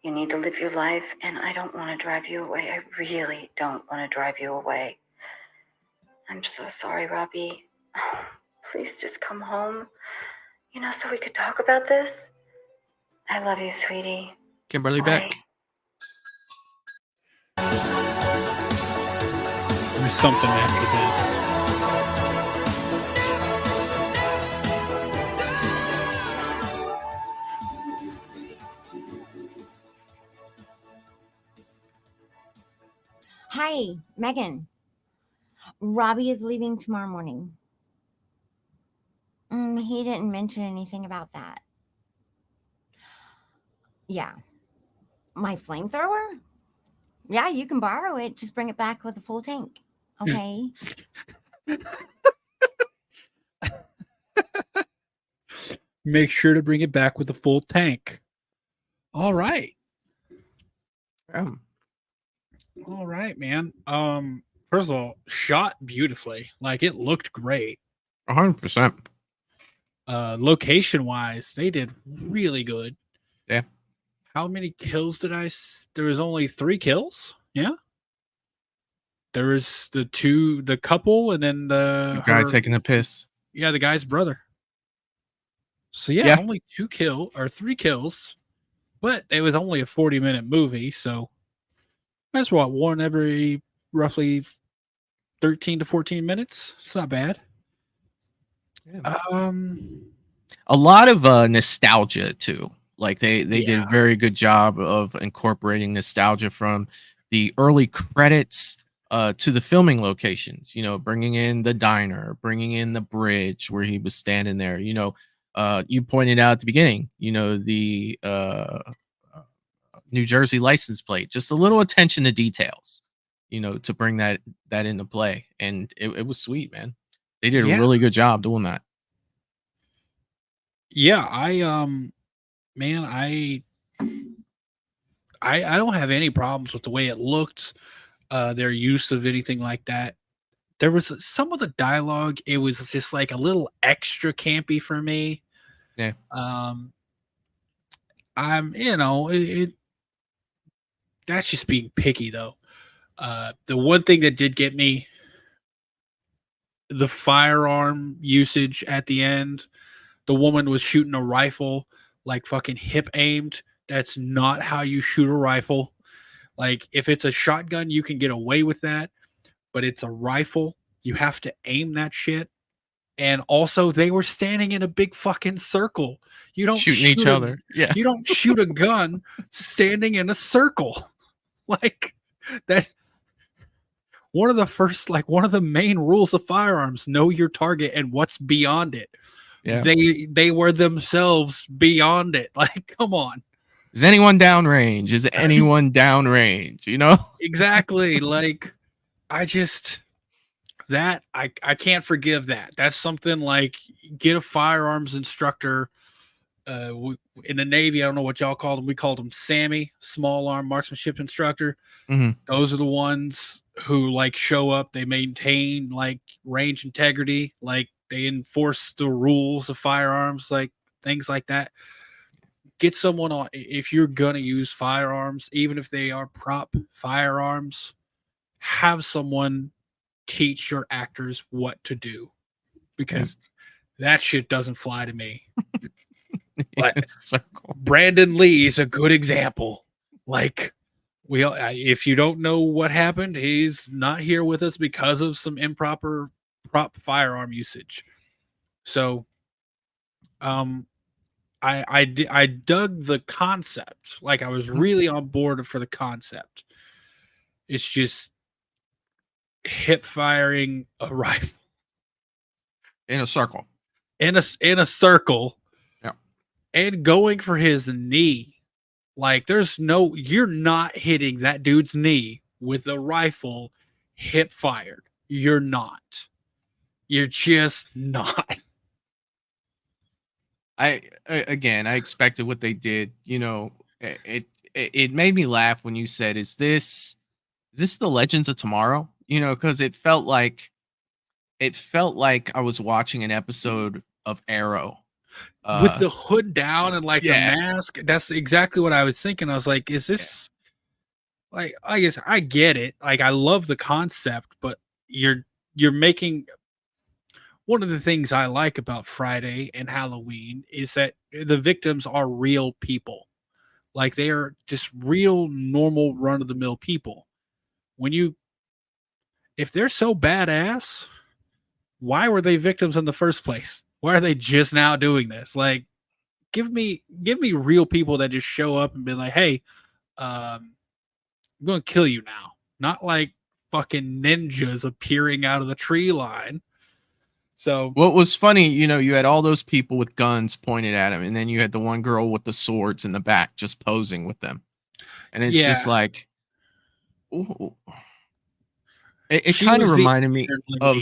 You need to live your life, and I don't want to drive you away. I really don't want to drive you away. I'm so sorry, Robbie. Oh, please just come home, so we could talk about this. I love you, sweetie. Kimberly Bye. Beck. There's something after this. Hi, Megan. Robbie is leaving tomorrow morning. He didn't mention anything about that. Yeah. My flamethrower? Yeah, you can borrow it. Just bring it back with a full tank. Okay. Make sure to bring it back with a full tank. All right. All right, man. First of all, shot beautifully. Like, it looked great. 100%. Location wise, they did really good. Yeah. How many kills did there was only 3 kills? Yeah. There was the couple, and then the guy taking a piss. Yeah, the guy's brother. So yeah, Yeah. only 3 kills, but it was only a 40-minute movie, so that's what, one every roughly 13 to 14 minutes. It's not bad. A lot of nostalgia too. Like they did a very good job of incorporating nostalgia from the early credits to the filming locations. Bringing in the diner, bringing in the bridge where he was standing there. You pointed out at the beginning. The New Jersey license plate. Just a little attention to details. To bring that into play, and it was sweet, man. They did a really good job doing that. Yeah, I don't have any problems with the way it looked, their use of anything like that. There was some of the dialogue, it was just like a little extra campy for me. Yeah. That's just being picky though. The one thing that did get me, the firearm usage at the end. The woman was shooting a rifle, like fucking hip aimed. That's not how you shoot a rifle. Like, if it's a shotgun, you can get away with that, but it's a rifle. You have to aim that shit. And also, they were standing in a big fucking circle. You don't Shooting each other. Yeah. You don't shoot a gun standing in a circle. Like that. One of the main rules of firearms: know your target and what's beyond it. Yeah. They were themselves beyond it. Like, come on. Is anyone downrange? Is anyone downrange? You know? Exactly. Like, I can't forgive that. That's something like, get a firearms instructor. In the Navy, I don't know what y'all called them. We called them SAMI, small arm marksmanship instructor. Mhm. Those are the ones who like show up. They maintain like range integrity, like they enforce the rules of firearms, like things like that. Get someone on, if you're gonna use firearms, even if they are prop firearms, have someone teach your actors what to do, because that shit doesn't fly to me. But Brandon Lee is a good example. Like, if you don't know what happened, he's not here with us because of some improper prop firearm usage. So, I dug the concept. Like, I was really on board for the concept. It's just hip firing a rifle in a circle. In a circle. Yeah. And going for his knee. Like, you're not hitting that dude's knee with a rifle hip fired. You're not. You're just not. I expected what they did. You know, it made me laugh when you said, "Is this the Legends of Tomorrow?" You know, because it felt like I was watching an episode of Arrow. With the hood down and like the mask. That's exactly what I was thinking. I was like, is this like, I guess I get it. Like, I love the concept, but you're making, one of the things I like about Friday and Halloween is that the victims are real people. Like, they are just real, normal, run-of-the-mill people. If they're so badass, why were they victims in the first place? Why are they just now doing this? Like, give me real people that just show up and be like, hey, I'm going to kill you now. Not like fucking ninjas appearing out of the tree line. So what was funny, you know, you had all those people with guns pointed at him, and then you had the one girl with the swords in the back just posing with them. And it's just like, ooh. It kind of reminded me of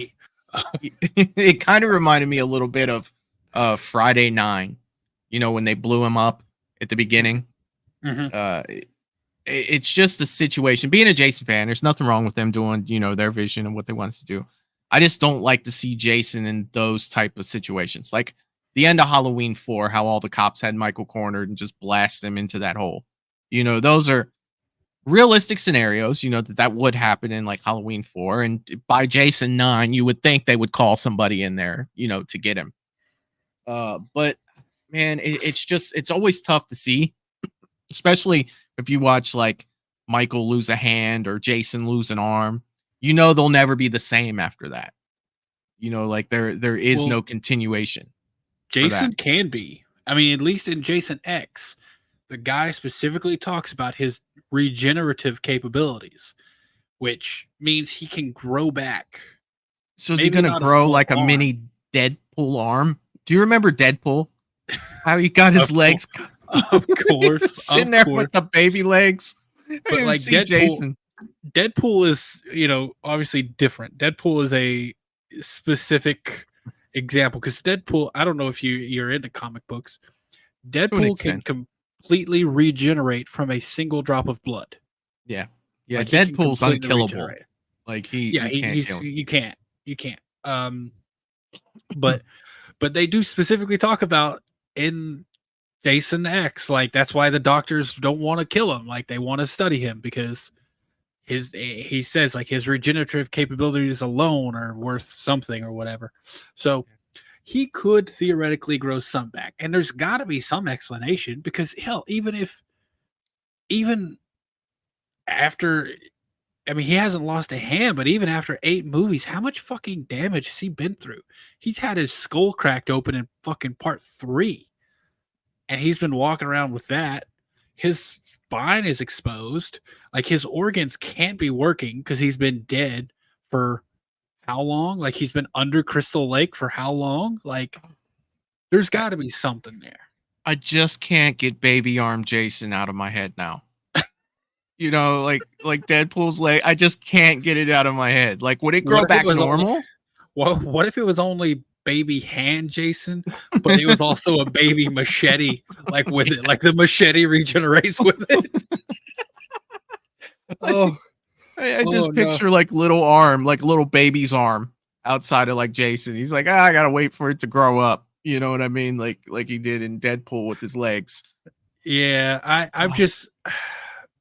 it kind of reminded me a little bit of Friday 9, you know, when they blew him up at the beginning. It's just a situation. Being a Jason fan, there's nothing wrong with them doing, you know, their vision and what they wanted to do. I just don't like to see Jason in those type of situations. Like the end of Halloween 4, how all the cops had Michael cornered and just blast him into that hole. You know, those are realistic scenarios, you know, that would happen in like Halloween 4. And by Jason 9, you would think they would call somebody in there, you know, to get him. But man, it's always tough to see, especially if you watch like Michael lose a hand or Jason lose an arm. You know, they'll never be the same after that. You know, like there is no continuation. Jason can be. I mean, at least in Jason X, the guy specifically talks about his regenerative capabilities, which means he can grow back. So is he going to grow like a mini Deadpool arm? Do you remember Deadpool? How he got his legs? Of course. Sitting there with the baby legs. But like Deadpool is, you know, obviously different. Deadpool is a specific example because Deadpool, I don't know if you're into comic books. Deadpool can completely regenerate from a single drop of blood. Yeah. Like, Deadpool's unkillable. Regenerate. Like you can't. But they do specifically talk about in Jason X, like that's why the doctors don't want to kill him. Like they want to study him because he says like his regenerative capabilities alone are worth something or whatever. So he could theoretically grow some back, and there's got to be some explanation because hell, even after I mean, he hasn't lost a hand, but even after 8 movies, how much fucking damage has he been through? He's had his skull cracked open in fucking part 3. And he's been walking around with that. His spine is exposed. Like, his organs can't be working because he's been dead for how long? Like, he's been under Crystal Lake for how long? Like, there's got to be something there. I just can't get baby arm Jason out of my head now. You know, like Deadpool's leg. I just can't get it out of my head. Like, would it grow back normal? What if it was only baby hand Jason, but it was also a baby machete, like with it, like the machete regenerates with it? I just picture like little arm, like little baby's arm outside of like Jason. He's like, I gotta wait for it to grow up. You know what I mean? Like he did in Deadpool with his legs. Yeah, I'm just.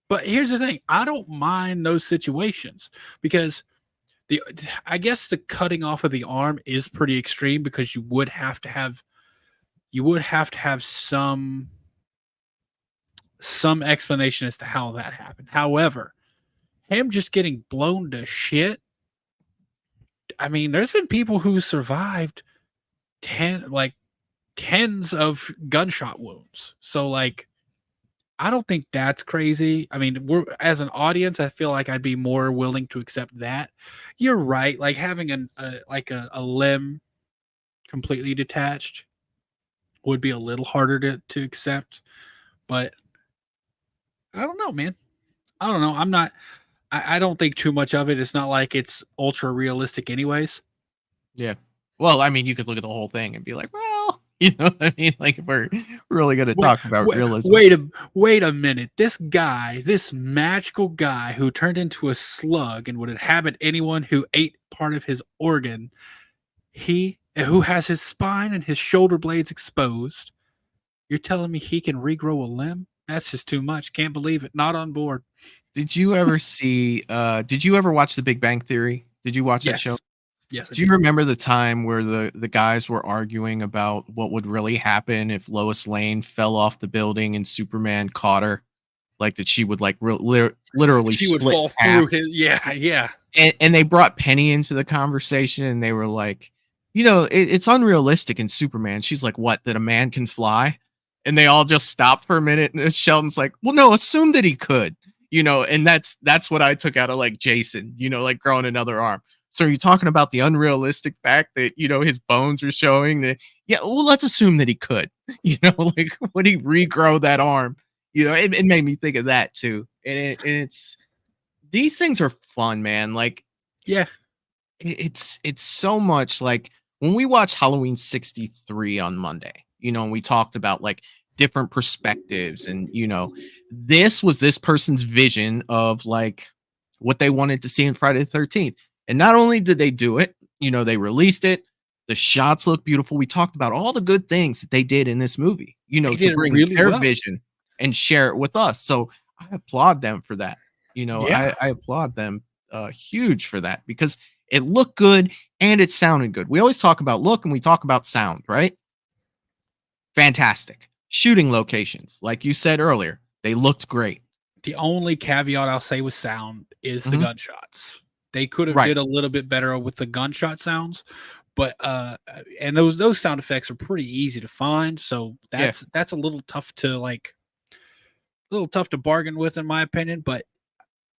But here's the thing: I don't mind those situations because I guess the cutting off of the arm is pretty extreme because you would have to have some explanation as to how that happened. However, him just getting blown to shit. I mean, there's been people who survived tens of gunshot wounds. So like, I don't think that's crazy. I mean, as an audience, I feel like I'd be more willing to accept that. You're right. Like having a limb completely detached would be a little harder to accept. But I don't know, man. I don't know. I don't think too much of it. It's not like it's ultra realistic anyways. Yeah. Well, I mean, you could look at the whole thing and be like, well, you know what I mean? Like, if we're really going to talk about realism. Wait a minute. This magical guy who turned into a slug and would inhabit anyone who ate part of his organ, who has his spine and his shoulder blades exposed, you're telling me he can regrow a limb? That's just too much. Can't believe it. Not on board. Did you ever did you ever watch The Big Bang Theory? Did you watch that show? Yes. Do you remember the time where the guys were arguing about what would really happen if Lois Lane fell off the building and Superman caught her? Like that she would like literally she would split fall half. through his, yeah. And they brought Penny into the conversation and they were like, you know, it's unrealistic in Superman. She's like, what, that a man can fly? And they all just stopped for a minute. And Sheldon's like, well, no, assume that he could, you know, and that's what I took out of like Jason, you know, like growing another arm. So are you talking about the unrealistic fact that, you know, his bones are showing that? Yeah, well, let's assume that he could, you know, like would he regrow that arm? You know, it made me think of that too. And it's, these things are fun, man. Like, yeah, it's so much like when we watch Halloween 63 on Monday, you know, and we talked about like different perspectives and, you know, this was this person's vision of like what they wanted to see in Friday the 13th. And not only did they do it, you know, they released it. The shots look beautiful. We talked about all the good things that they did in this movie, you know, to bring really their vision and share it with us. So I applaud them for that. You know, I applaud them huge for that because it looked good and it sounded good. We always talk about look and we talk about sound, right? Fantastic. Shooting locations, like you said earlier, they looked great. The only caveat I'll say with sound is the gunshots. They could have did a little bit better with the gunshot sounds, but and those sound effects are pretty easy to find. So that's a little tough to bargain with, in my opinion. But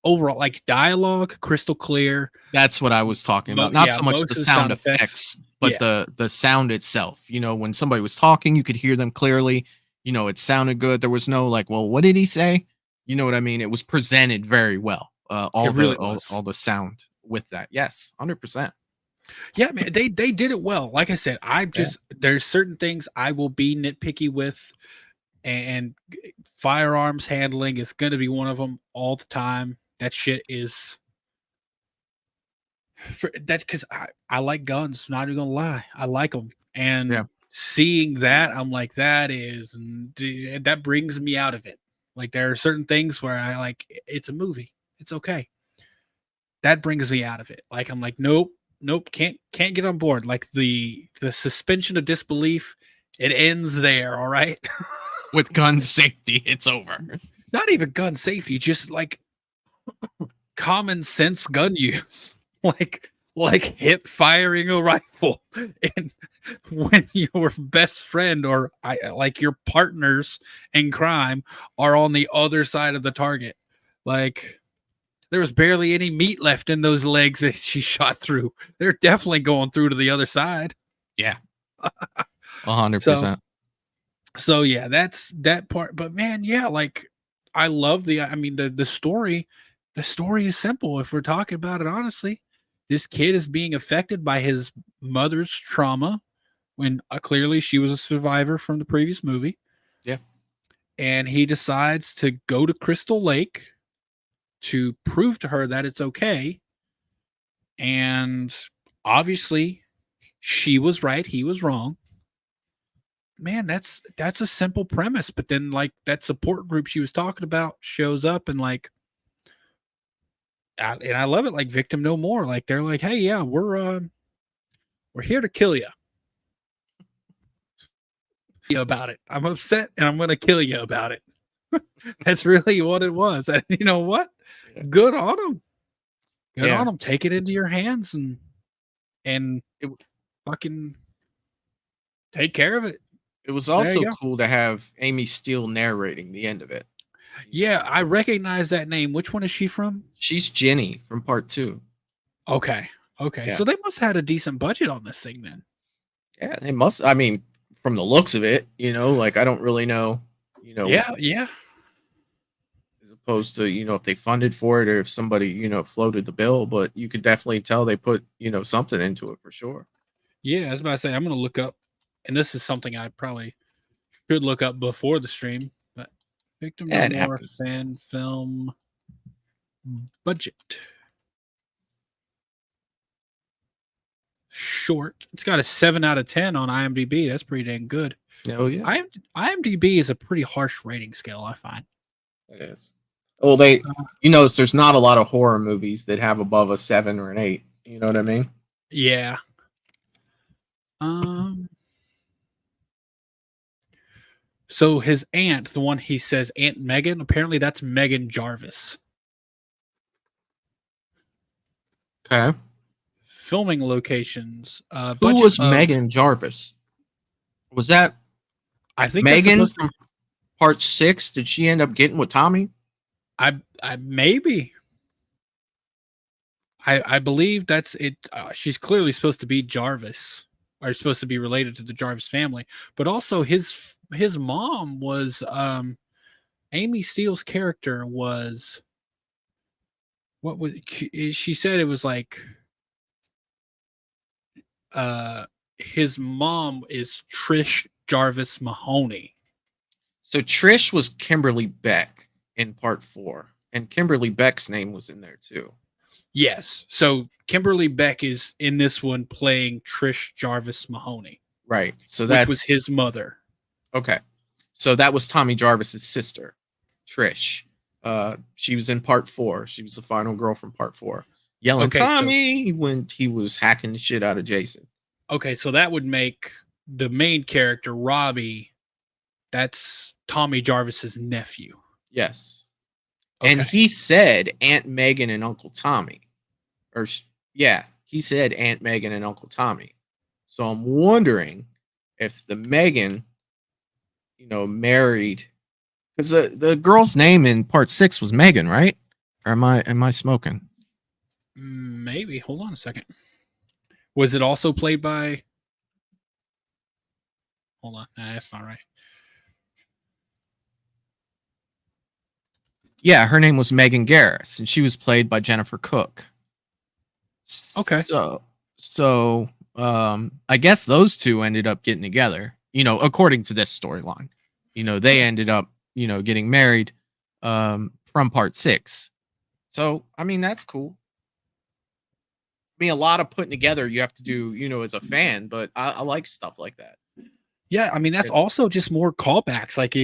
overall, like dialogue, crystal clear. That's what I was talking about. Not so much the sound effects, but the sound itself. You know, when somebody was talking, you could hear them clearly. You know, it sounded good. There was no like, well, what did he say? You know what I mean? It was presented very well. All the sound with that. Yes, 100%. Yeah, man, they did it well. Like I said, there's certain things I will be nitpicky with, and firearms handling is going to be one of them all the time. That shit is that's because I like guns. Not even gonna lie, I like them, and seeing that, I'm like, that brings me out of it. Like there are certain things where I like, it's a movie. It's okay. That brings me out of it. Like, I'm like, nope, can't get on board. Like the suspension of disbelief, it ends there. All right. With gun safety, it's over. Not even gun safety, just like common sense gun use, like hip firing a rifle, and when your best friend or like your partners in crime are on the other side of the target. Like, there was barely any meat left in those legs that she shot through. They're definitely going through to the other side. Yeah. 100%. So yeah, that's that part. But man, yeah, like I love the story. The story is simple. If we're talking about it honestly, this kid is being affected by his mother's trauma when clearly she was a survivor from the previous movie. Yeah. And he decides to go to Crystal Lake to prove to her that it's okay. And obviously she was right, he was wrong. Man, that's a simple premise. But then like that support group she was talking about shows up and like, and I love it, like Victim No More. Like they're like, hey, yeah, we're here to kill you. About it. I'm upset and I'm gonna kill you about it. That's really what it was. And you know what? Good on them. Good on them. Take it into your hands and fucking take care of it. It was also cool to have Amy Steele narrating the end of it. Yeah, I recognize that name. Which one is she from? She's Jenny from part 2. Okay. Yeah. So they must have had a decent budget on this thing then. Yeah, they must. I mean, from the looks of it, like I don't really know, Yeah. as opposed to, if they funded for it or if somebody, floated the bill, but you could definitely tell they put, something into it for sure. Yeah, I was about to say, I'm going to look up, and this is something I probably should look up before the stream, but Victim No More fan film budget. Short. It's got a 7 out of 10 on IMDb. That's pretty dang good. Oh, yeah. IMDb is a pretty harsh rating scale, I find. It is. Well, you notice there's not a lot of horror movies that have above a 7 or an 8. You know what I mean? Yeah. So his aunt, the one he says Aunt Megan, apparently that's Megan Jarvis. Okay. Filming locations. Who was Megan Jarvis? Was that I think Megan from part 6? Did she end up getting with Tommy? I maybe. I believe that's it. She's clearly supposed to be Jarvis, or supposed to be related to the Jarvis family. But also his mom was Amy Steele's character was. What was she said? It was like. His mom is Trish Jarvis Mahoney. So Trish was Kimberly Beck in part 4, and Kimberly Beck's name was in there too. Yes. So Kimberly Beck is in this one playing Trish Jarvis Mahoney. Right. So that was his mother. Okay. So that was Tommy Jarvis's sister, Trish. She was in part 4. She was the final girl from part 4. Yelling Tommy when he was hacking the shit out of Jason. Okay, so that would make the main character, Robbie, that's Tommy Jarvis's nephew. Yes. Okay. And he said Aunt Megan and Uncle Tommy. He said Aunt Megan and Uncle Tommy. So I'm wondering if the Megan, married, because the girl's name in part 6 was Megan, right? Or am I smoking? Maybe. Hold on a second. Was it also played by? Hold on. Nah, that's not right. Yeah, her name was Megan Garris, and she was played by Jennifer Cook. Okay. So I guess those two ended up getting together, according to this storyline. They ended up, getting married from part 6. So, I mean, that's cool. I mean, a lot of putting together you have to do, as a fan, but I like stuff like that. Yeah, I mean, that's also just more callbacks. Like,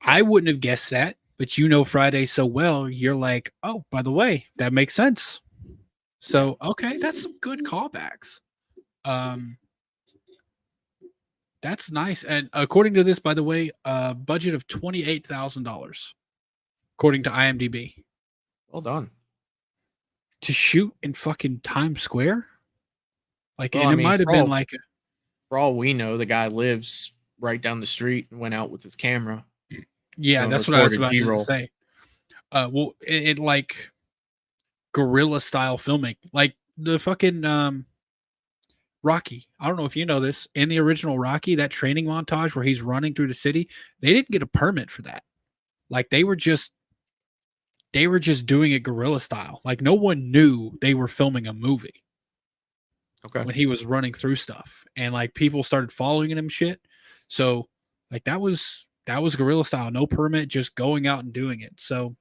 I wouldn't have guessed that, but Friday so well, you're like, oh, by the way, that makes sense. So, okay, that's some good callbacks. That's nice. And according to this, by the way, budget of $28,000, according to IMDb. Well done. to shoot in fucking Times Square. Like, Well, and I it mean, might have been like, for all we know, the guy lives right down the street and went out with his camera. yeah, and that's what I was recorded about to B-roll. say. Well, it like guerrilla style filming, like the fucking Rocky. I don't know if you know this. In the original Rocky, that training montage where he's running through the city, they didn't get a permit for that. Like they were just doing it guerrilla style. Like no one knew they were filming a movie. Okay. When he was running through stuff, and like people started following him shit. So like that was guerrilla style, no permit, just going out and doing it. So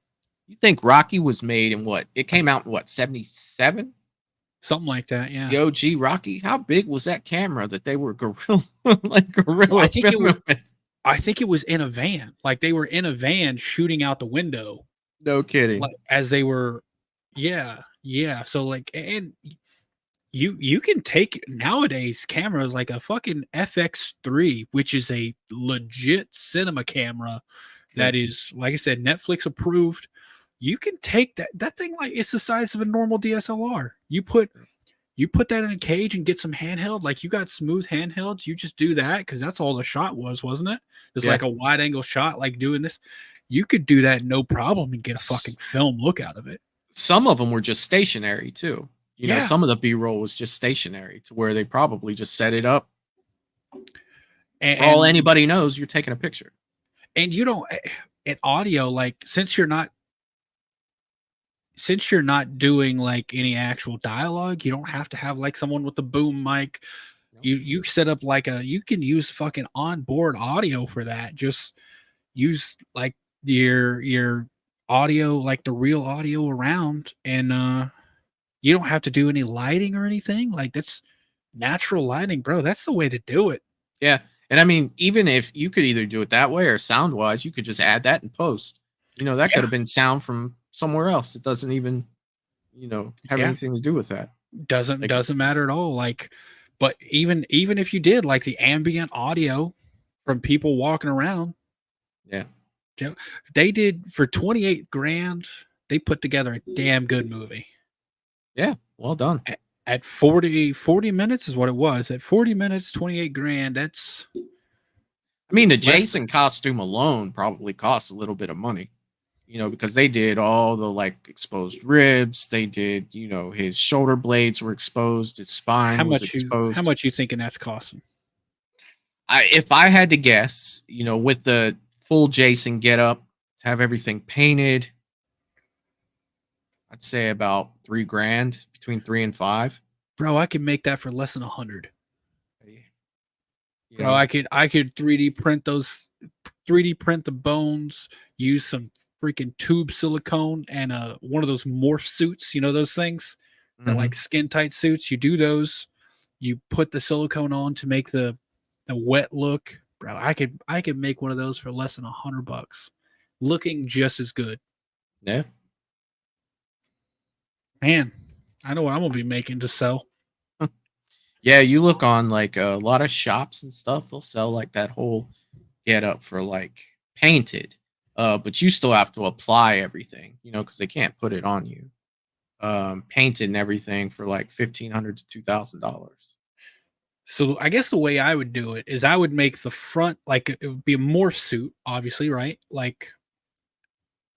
You think Rocky was made in what? It came out in what, 77? something like that, yeah. The OG Rocky? How big was that camera that they were guerrilla guerrilla I think filming? I think it was in a van. Like they were in a van shooting out the window. No kidding. Like as they were, yeah. So like, and you can take nowadays cameras like a fucking FX3, which is a legit cinema camera that is, like I said, Netflix approved. You can take that thing like it's the size of a normal DSLR. You put that in a cage and get some handheld. Like you got smooth handhelds. You just do that because that's all the shot was, wasn't it? It's like a wide angle shot, like doing this. You could do that no problem and get a fucking film look out of it. Some of them were just stationary too. You know, Yeah. some of the B-roll was just stationary to where they probably just set it up. And, For all anybody knows, you're taking a picture. And you don't in audio, like since you're not doing like any actual dialogue, you don't have to have like someone with a boom mic. You set up like you can use fucking onboard audio for that. Just use like your audio, like the real audio around, and you don't have to do any lighting or anything. Like that's natural lighting, bro. That's the way to do it. Yeah. And I mean, even if you could either do it that way or sound wise, you could just add that in post. You know, that could have been sound from somewhere else. It doesn't even, have anything to do with that. Doesn't matter at all. Like, but even if you did like the ambient audio from people walking around, they did for 28 grand. They put together a damn good movie. Yeah, well done. At 40 minutes is what it was. At 40 minutes, 28 grand. That's. I mean, the Jason costume alone probably costs a little bit of money, because they did all the like exposed ribs. They did, his shoulder blades were exposed. His spine was exposed. How much you thinking that's costing? If I had to guess, with the full Jason getup, to have everything painted, I'd say about $3,000, between 3 and 5. Bro, I could make that for less than 100. Bro, I could 3D print the bones, use some freaking tube silicone and one of those morph suits, those things, that like skin tight suits. You do those, you put the silicone on to make the wet look. Bro, I could make one of those for less than $100, looking just as good. Yeah. Man, I know what I'm gonna be making to sell. Yeah, you look on like a lot of shops and stuff, they'll sell like that whole get up for like painted. But you still have to apply everything, because they can't put it on you. Painted and everything for like $1,500 to $2,000. So I guess the way I would do it is I would make the front like it would be a morph suit, obviously, right? Like,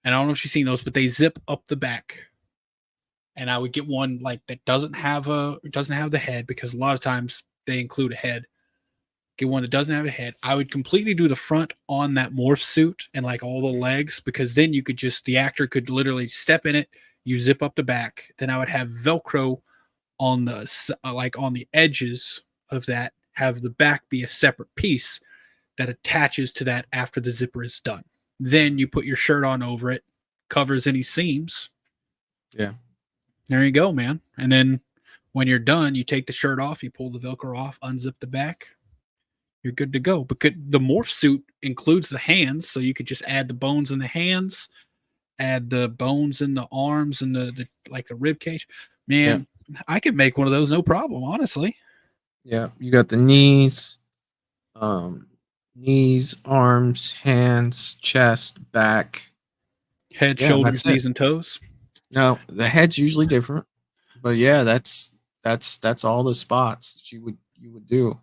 and I don't know if you've seen those, but they zip up the back. And I would get one like that doesn't have the head, because a lot of times they include a head. Get one that doesn't have a head. I would completely do the front on that morph suit and like all the legs, because then you could the actor could literally step in it. You zip up the back. Then I would have Velcro on the edges of that. Have the back be a separate piece that attaches to that after the zipper is done. Then you put your shirt on over it, covers any seams. Yeah. There you go, man. And then when you're done, you take the shirt off, you pull the Velcro off, unzip the back. You're good to go. Because the morph suit includes the hands, so you could just add the bones in the hands, add the bones in the arms and the rib cage. Man, I could make one of those no problem, honestly. Yeah, you got the knees, arms, hands, chest, back, Head, shoulders, knees, and toes. No, the head's usually different, but yeah, that's all the spots that you would do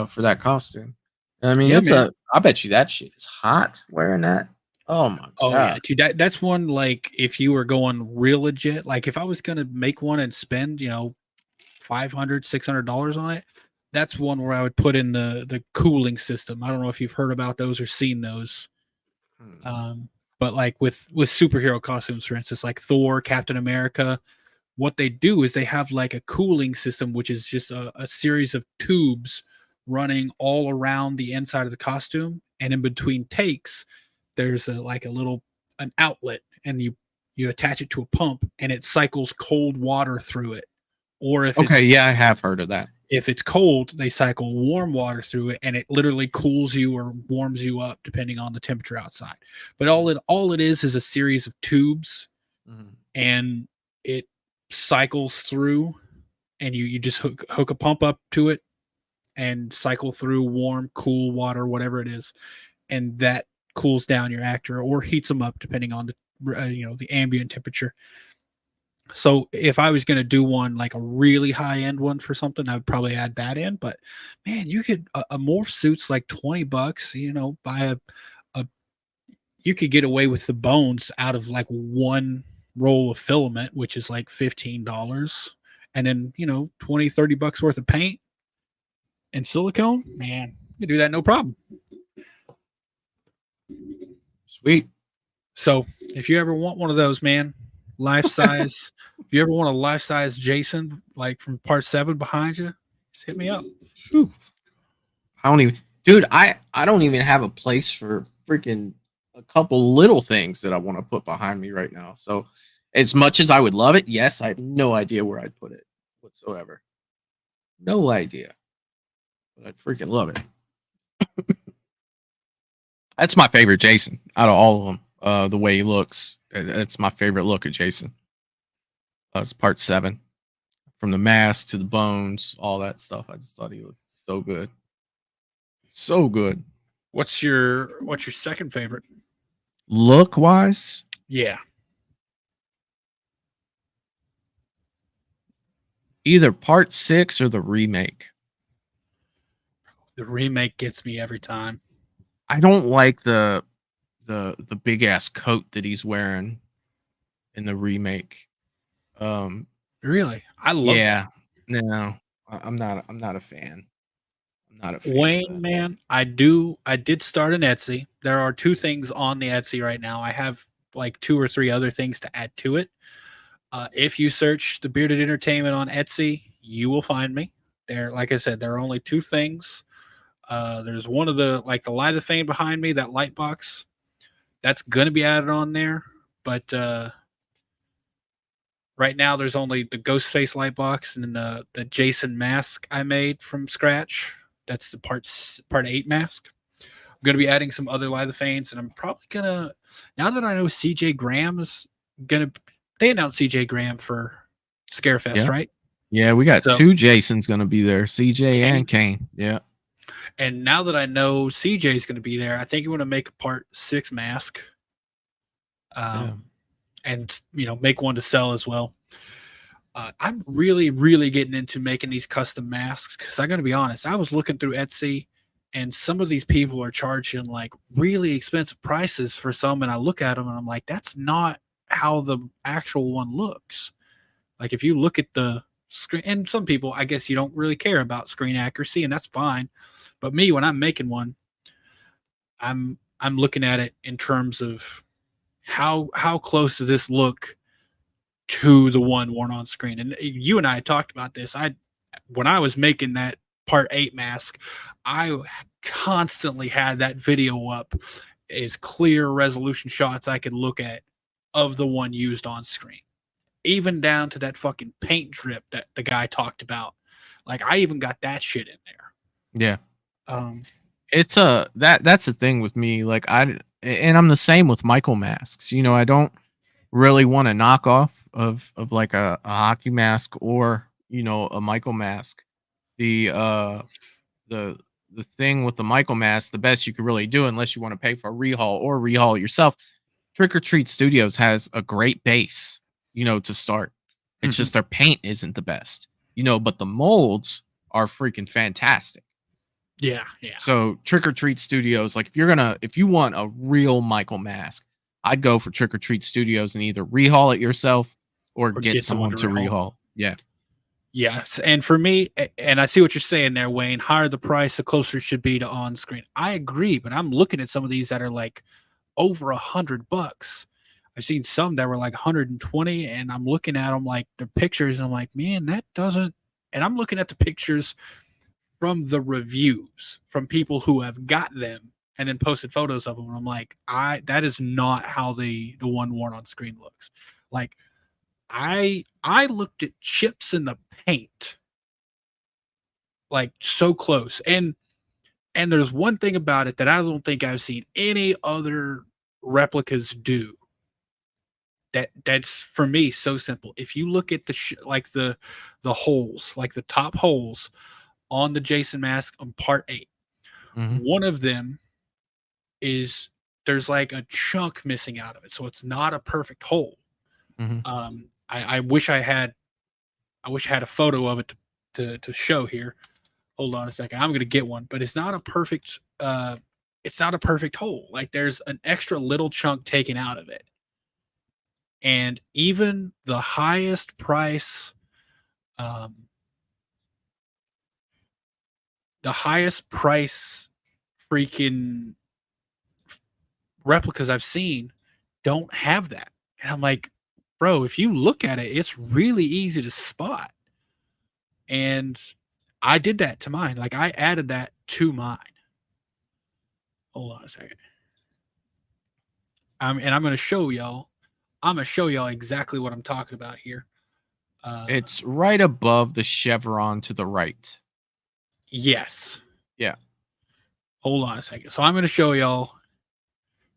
for that costume. I mean, Yeah, it's man. I bet you that shit is hot wearing that. Oh my Oh yeah, god. dude, that's one like if you were going real legit, like if I was gonna make one and spend, $500, $600 on it, that's one where I would put in the cooling system. I don't know if you've heard about those or seen those. But like with superhero costumes, for instance, like Thor, Captain America, what they do is they have like a cooling system, which is just a series of tubes running all around the inside of the costume, and in between takes, there's like a little an outlet, and you attach it to a pump, and it cycles cold water through it. Or Okay, yeah, I have heard of that. if it's cold, they cycle warm water through it, and it literally cools you or warms you up depending on the temperature outside. But all it is a series of tubes, and it cycles through, and you just hook a pump up to it and cycle through warm, cool water, whatever it is, and that cools down your actor or heats them up depending on the the ambient temperature. So if I was going to do one like a really high end one for something, I would probably add that in. But man, you could a morph suit's like $20. Buy a you could get away with the bones out of like one roll of filament, which is like $15, and then $20-$30 worth of paint and silicone. Man, you do that no problem. Sweet. So if you ever want one of those, man, life size. If you ever want a life size Jason, like from Part 7 behind you, just hit me up. I don't even, dude. I don't even have a place for freaking a couple little things that I want to put behind me right now. So, as much as I would love it, yes, I have no idea where I'd put it whatsoever. No idea, but I'd freaking love it. That's my favorite Jason out of all of them. The way he looks, it's my favorite look of Jason. It's Part 7, from the mask to the bones, all that stuff. I just thought he looked so good, so good. What's your second favorite? Look wise, Yeah. either Part 6 or the remake. The remake gets me every time. I don't like the big ass coat that he's wearing in the remake. Really? I love Yeah. No, I'm not a fan. I'm not a fan. Wayne, man, I did start an Etsy. There are 2 things on the Etsy right now. I have like 2 or 3 other things to add to it. If you search the Bearded Entertainment on Etsy, you will find me. There, like I said, there are only 2 things. There's one of the like the Light of Fame behind me, that light box. That's gonna be added on there, but right now there's only the Ghostface light box and then the Jason mask I made from scratch. That's the part 8 mask. I'm gonna be adding some other Light of Fames, and I'm probably gonna, now that I know CJ Graham is gonna, they announced CJ Graham for Scarefest, Yeah. right? Yeah, we got So- 2 Jasons gonna be there, CJ and Kane. Yeah. And now that I know CJ is going to be there, I think you want to make a Part 6 mask, and make one to sell as well. I'm really, really getting into making these custom masks because I got to be honest. I was looking through Etsy, and some of these people are charging like really expensive prices for some, and I look at them and I'm like, that's not how the actual one looks. Like if you look at the screen, and some people, I guess you don't really care about screen accuracy, and that's fine. But me, when I'm making one, I'm looking at it in terms of how close does this look to the one worn on screen. And you and I talked about this. When I was making that Part 8 mask, I constantly had that video up as clear resolution shots I could look at of the one used on screen, even down to that fucking paint drip that the guy talked about. Like I even got that shit in there. Yeah. Um, It's that's the thing with me. Like I'm the same with Michael masks. I don't really want a knockoff of like a hockey mask or a Michael mask. The thing with the Michael mask, the best you could really do, unless you want to pay for a rehaul or rehaul it yourself, Trick or Treat Studios has a great base to start. It's just their paint isn't the best, but the molds are freaking fantastic. Yeah. So Trick or Treat Studios, like if you want a real Michael mask, I'd go for Trick or Treat Studios and either rehaul it yourself or get someone to rehaul. Yeah. Yes. And for me, and I see what you're saying there, Wayne, higher the price, the closer it should be to on screen. I agree, but I'm looking at some of these that are like over $100. I've seen some that were like 120, and I'm looking at them like the pictures, and I'm like, man, that doesn't. And I'm looking at the pictures from the reviews from people who have got them and then posted photos of them. And I'm like, that is not how the one worn on screen looks. Like, I looked at chips in the paint, like so close. And there's one thing about it that I don't think I've seen any other replicas do. That's for me so simple. If you look at the holes, like the top holes on the Jason mask on part 8, one of them is there's like a chunk missing out of it, so it's not a perfect hole. I wish I had a photo of it to show here. Hold on a second. I'm gonna get one, but it's not a perfect hole. Like there's an extra little chunk taken out of it. And even the highest price freaking replicas I've seen don't have that. And I'm like, bro, if you look at it, it's really easy to spot. And I did that to mine. Like I added that to mine. Hold on a second. And I'm going to show y'all. I'm going to show y'all exactly what I'm talking about here. It's right above the chevron to the right. Yes. Yeah. Hold on a second. So I'm going to show y'all.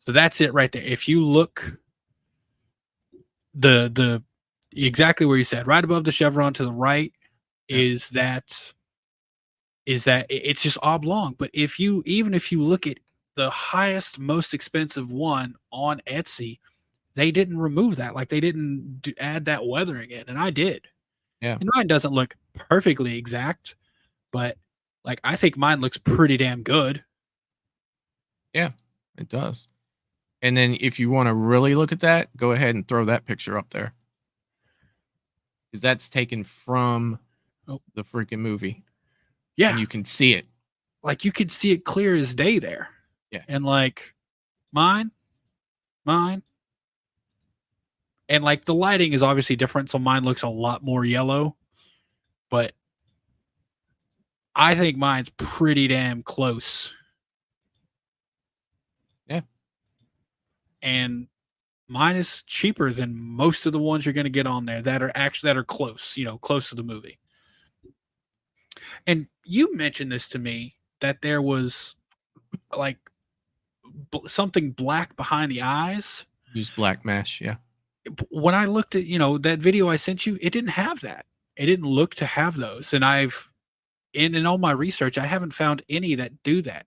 So that's it right there. If you look the exactly where you said, right above the chevron to the right, is that it's just oblong. But even if you look at the highest, most expensive one on Etsy, they didn't remove that. Like they didn't add that weathering in, and I did. Yeah. And mine doesn't look perfectly exact, but like I think mine looks pretty damn good. Yeah, it does. And then if you want to really look at that, go ahead and throw that picture up there. Because that's taken from the freaking movie. Yeah. And you can see it. Like you could see it clear as day there. Yeah. And like mine. And like the lighting is obviously different, so mine looks a lot more yellow. But I think mine's pretty damn close. Yeah. And mine is cheaper than most of the ones you're going to get on there that are close, close to the movie. And you mentioned this to me that there was like something black behind the eyes. Use black mesh, yeah. When I looked at, that video I sent you, it didn't have that. It didn't look to have those. And in all my research, I haven't found any that do that.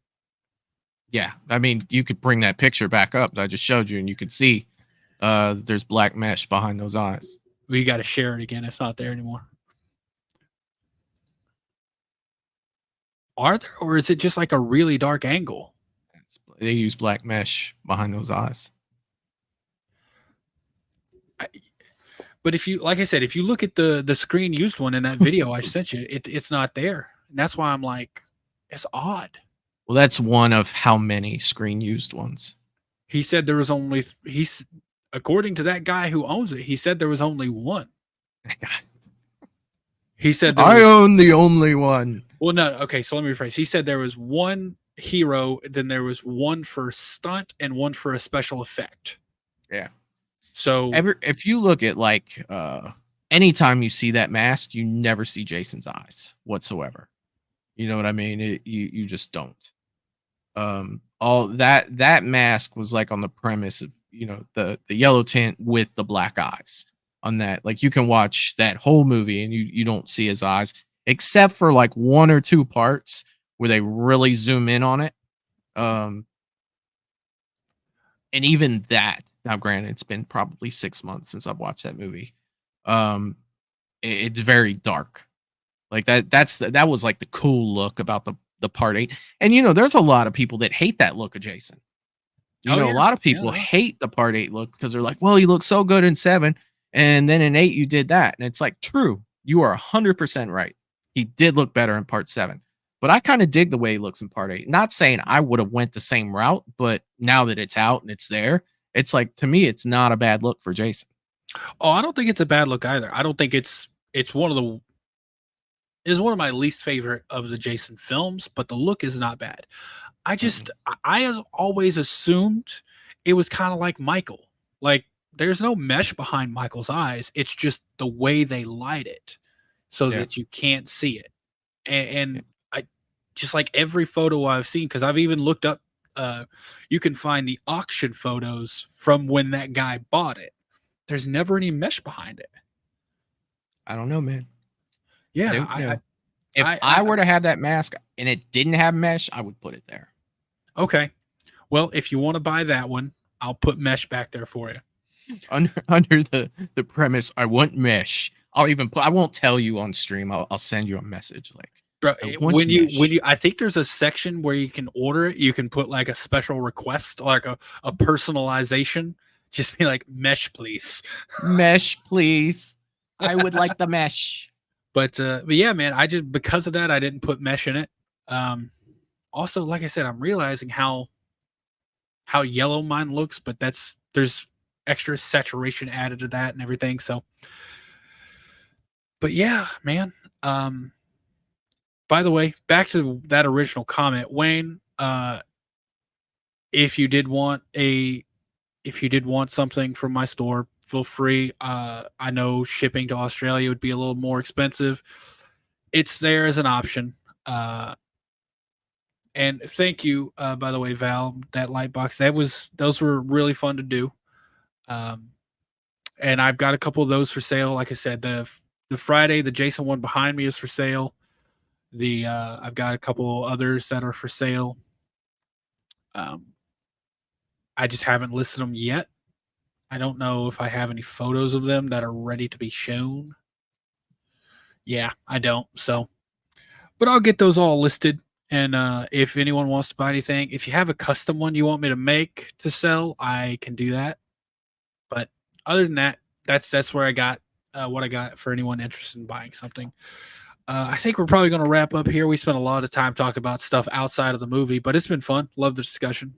Yeah. I mean, you could bring that picture back up that I just showed you and you could see there's black mesh behind those eyes. Well, you got to share it again. It's not there anymore. Are there, or is it just like a really dark angle? They use black mesh behind those eyes. But if you, like I said, if you look at the screen used one in that video I sent you, it's not there. And that's why I'm like, it's odd. Well, that's one of how many screen used ones. He said there was only, according to that guy who owns it, he said there was only one. He said I own the only one. Well, no, okay, so let me rephrase. He said there was one hero, then there was one for stunt and one for a special effect. Yeah. So if you look at like anytime you see that mask, you never see Jason's eyes whatsoever. You know what I mean? You just don't. All that mask was like on the premise of the yellow tint with the black eyes on that. Like you can watch that whole movie and you don't see his eyes except for like one or two parts where they really zoom in on it. And even that, now granted, it's been probably 6 months since I've watched that movie. It's very dark. Like that was like the cool look about the part 8. And there's a lot of people that hate that look of Jason. A lot of people hate the part 8 look because they're like, well, you look so good in 7, and then in 8 you did that. And it's like, true, you are 100% right. He did look better in part 7. But I kind of dig the way he looks in part 8. Not saying I would have went the same route, but now that it's out and it's there, it's like, to me, it's not a bad look for Jason. Oh, I don't think it's a bad look either. I don't think it's one of my least favorite of the Jason films, but the look is not bad. I always assumed it was kind of like Michael. Like, there's no mesh behind Michael's eyes. It's just the way they light it so that you can't see it. And I just like every photo I've seen, because I've even looked up, you can find the auction photos from when that guy bought it. There's never any mesh behind it. I don't know, man. Yeah. If I were to have that mask and it didn't have mesh, I would put it there. Okay. Well, if you want to buy that one, I'll put mesh back there for you. Under the premise, I want mesh. I won't tell you on stream. I'll send you a message. Like, bro, when you, I think there's a section where you can order it. You can put like a special request, like a personalization. Just be like, mesh, please. Mesh, please. I would like the mesh. But yeah, man, because of that, I didn't put mesh in it. Also, like I said, I'm realizing how yellow mine looks, but there's extra saturation added to that and everything. So, but yeah, man. By the way, back to that original comment, Wayne. If you did want something from my store, feel free. I know shipping to Australia would be a little more expensive. It's there as an option. And thank you, by the way, Val, that light box. Those were really fun to do. And I've got a couple of those for sale. Like I said, the Friday, the Jason one behind me is for sale. I've got a couple others that are for sale. I just haven't listed them yet. I don't know if I have any photos of them that are ready to be shown. Yeah, I don't. So, but I'll get those all listed. And if anyone wants to buy anything, if you have a custom one you want me to make to sell, I can do that. But other than that, that's where I got what I got for anyone interested in buying something. I think we're probably going to wrap up here. We spent a lot of time talking about stuff outside of the movie, but it's been fun. Love the discussion.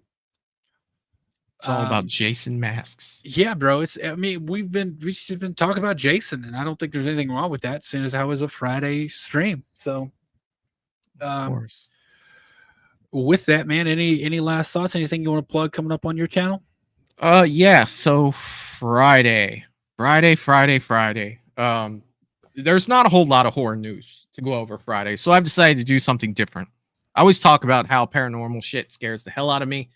It's all about Jason masks. Yeah, bro. We've just been talking about Jason, and I don't think there's anything wrong with that, seeing as how it was a Friday stream. So, of course. With that, man, any last thoughts? Anything you want to plug coming up on your channel? Yeah. So Friday. There's not a whole lot of horror news to go over Friday, so I've decided to do something different. I always talk about how paranormal shit scares the hell out of me.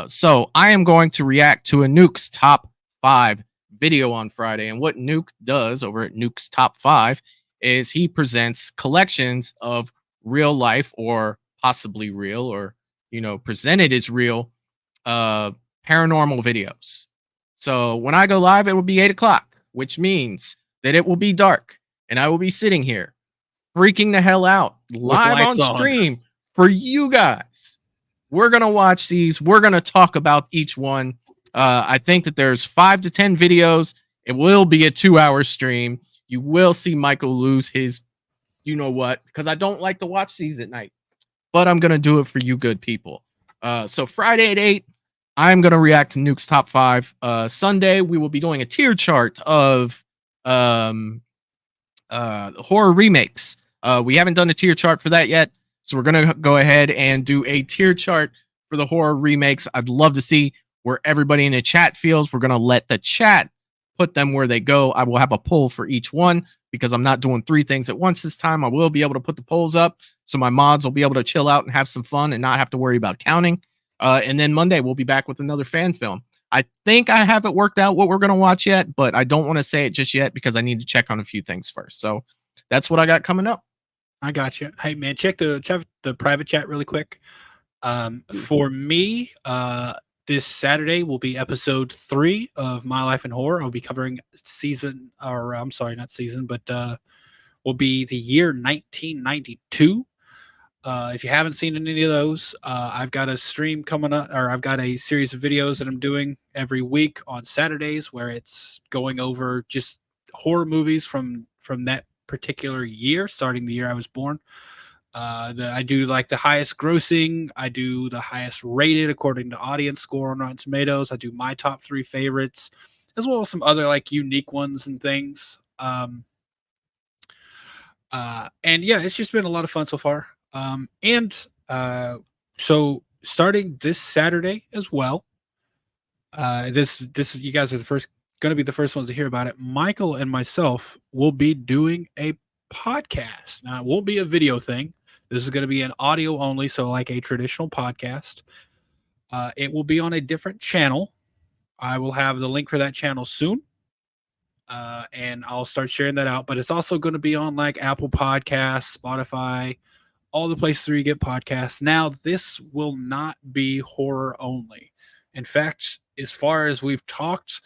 So I am going to react to a Nuke's Top 5 video on Friday. And what Nuke does over at Nuke's Top 5 is he presents collections of real life or possibly real or, presented as real paranormal videos. So when I go live, it will be 8 o'clock, which means that it will be dark and I will be sitting here freaking the hell out live on stream for you guys. We're going to watch these. We're going to talk about each one. I think that there's 5 to 10 videos. It will be a 2-hour stream. You will see Michael lose his, because I don't like to watch these at night, but I'm going to do it for you good people. So Friday at 8, I'm going to react to Nuke's Top 5. Sunday, we will be doing a tier chart of horror remakes. We haven't done a tier chart for that yet. So we're going to go ahead and do a tier chart for the horror remakes. I'd love to see where everybody in the chat feels. We're going to let the chat put them where they go. I will have a poll for each one because I'm not doing 3 things at once this time. I will be able to put the polls up so my mods will be able to chill out and have some fun and not have to worry about counting. And then Monday, we'll be back with another fan film. I think I haven't worked out what we're going to watch yet, but I don't want to say it just yet because I need to check on a few things first. So that's what I got coming up. I got you. Hey, man, check the private chat really quick. For me, this Saturday will be episode 3 of My Life in Horror. I'll be covering will be the year 1992. If you haven't seen any of those, I've got a stream coming up, or I've got a series of videos that I'm doing every week on Saturdays where it's going over just horror movies from that particular year, starting the year I was born. I do like the highest grossing. I do the highest rated according to audience score on Rotten Tomatoes. I do my top 3 favorites, as well as some other like unique ones and things. And yeah, it's just been a lot of fun so far. So starting this Saturday as well, this you guys are going to be the first ones to hear about it. Michael and myself will be doing a podcast. Now, it won't be a video thing. This is going to be an audio only, so like a traditional podcast. It will be on a different channel. I will have the link for that channel soon. And I'll start sharing that out. But it's also going to be on like Apple Podcasts, Spotify, all the places where you get podcasts. Now, this will not be horror only. In fact, as far as we've talked,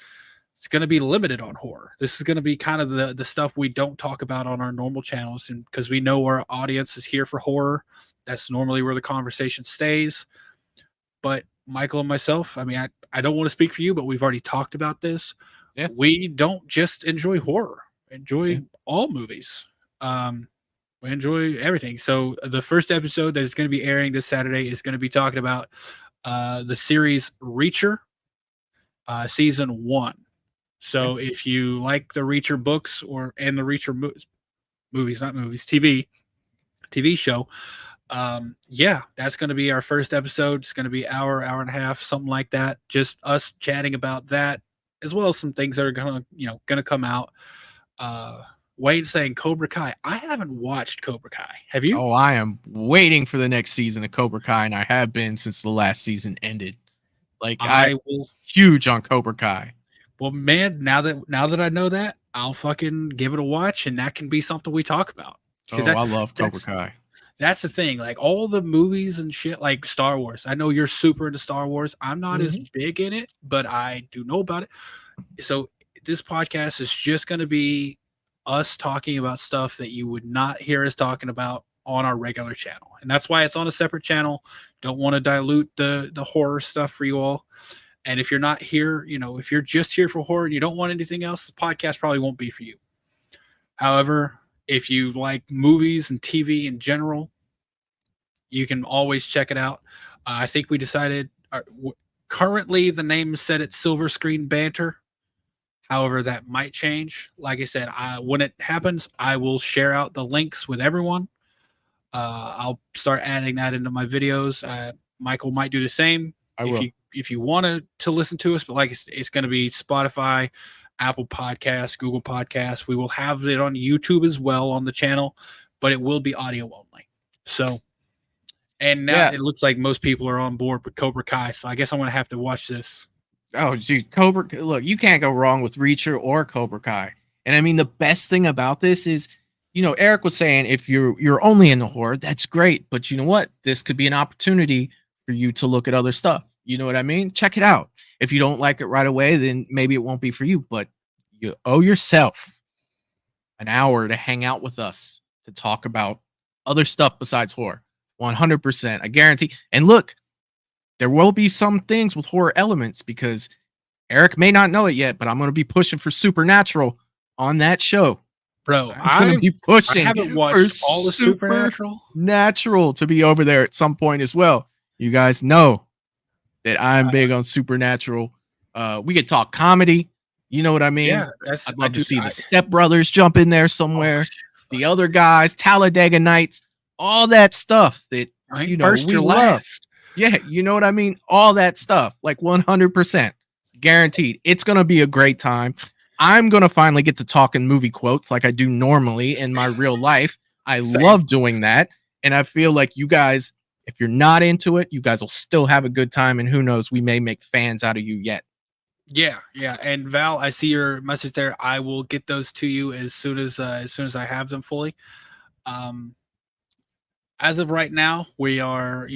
it's going to be limited on horror. This is going to be kind of the stuff we don't talk about on our normal channels, and because we know our audience is here for horror. That's normally where the conversation stays. But Michael and myself, I mean, I don't want to speak for you, but we've already talked about this. Yeah. We don't just enjoy horror. We enjoy all movies. We enjoy everything. So the first episode that is going to be airing this Saturday is going to be talking about the series Reacher, season 1. So if you like the Reacher books and the Reacher TV show, yeah, that's going to be our first episode. It's going to be hour and a half, something like that. Just us chatting about that, as well as some things that are going to come out. Wayne saying Cobra Kai. I haven't watched Cobra Kai. Have you? Oh, I am waiting for the next season of Cobra Kai, and I have been since the last season ended. Like I will huge on Cobra Kai. Well, man, now that I know that, I'll fucking give it a watch, and that can be something we talk about. Oh, I love Cobra Kai. That's the thing. Like all the movies and shit, like Star Wars. I know you're super into Star Wars. I'm not as big in it, but I do know about it. So this podcast is just going to be us talking about stuff that you would not hear us talking about on our regular channel. And that's why it's on a separate channel. Don't want to dilute the horror stuff for you all. And if you're not here, if you're just here for horror and you don't want anything else, the podcast probably won't be for you. However, if you like movies and TV in general, you can always check it out. I think we decided currently the name is set at Silver Screen Banter. However, that might change. Like I said, when it happens, I will share out the links with everyone. I'll start adding that into my videos. Michael might do the same. If you want to listen to us, but like it's going to be Spotify, Apple Podcasts, Google Podcasts. We will have it on YouTube as well on the channel, but it will be audio only. So, and now it looks like most people are on board with Cobra Kai. So I guess I'm going to have to watch this. Oh, dude, look, you can't go wrong with Reacher or Cobra Kai. And I mean, the best thing about this is, Eric was saying, if you're only into horror, that's great. But you know what? This could be an opportunity for you to look at other stuff. You know what I mean? Check it out. If you don't like it right away, then maybe it won't be for you. But you owe yourself an hour to hang out with us to talk about other stuff besides horror. 100%. I guarantee. And look, there will be some things with horror elements because Eric may not know it yet, but I'm going to be pushing for Supernatural on that show. Bro, I'm going to be pushing. I haven't watched all the Supernatural to be over there at some point as well. You guys know that I'm big on Supernatural. We could talk comedy. You know what I mean? Yeah, I'd love to see the Step Brothers jump in there somewhere. The other guys, Talladega Nights, all that stuff that first we or love. last. Yeah, you know what I mean? All that stuff, like 100%. Guaranteed. It's going to be a great time. I'm going to finally get to talk in movie quotes like I do normally in my real life. I love doing that. And I feel like you guys, if you're not into it, you guys will still have a good time. And who knows, we may make fans out of you yet. Yeah. And Val, I see your message there. I will get those to you as soon as I have them fully. As of right now, we are,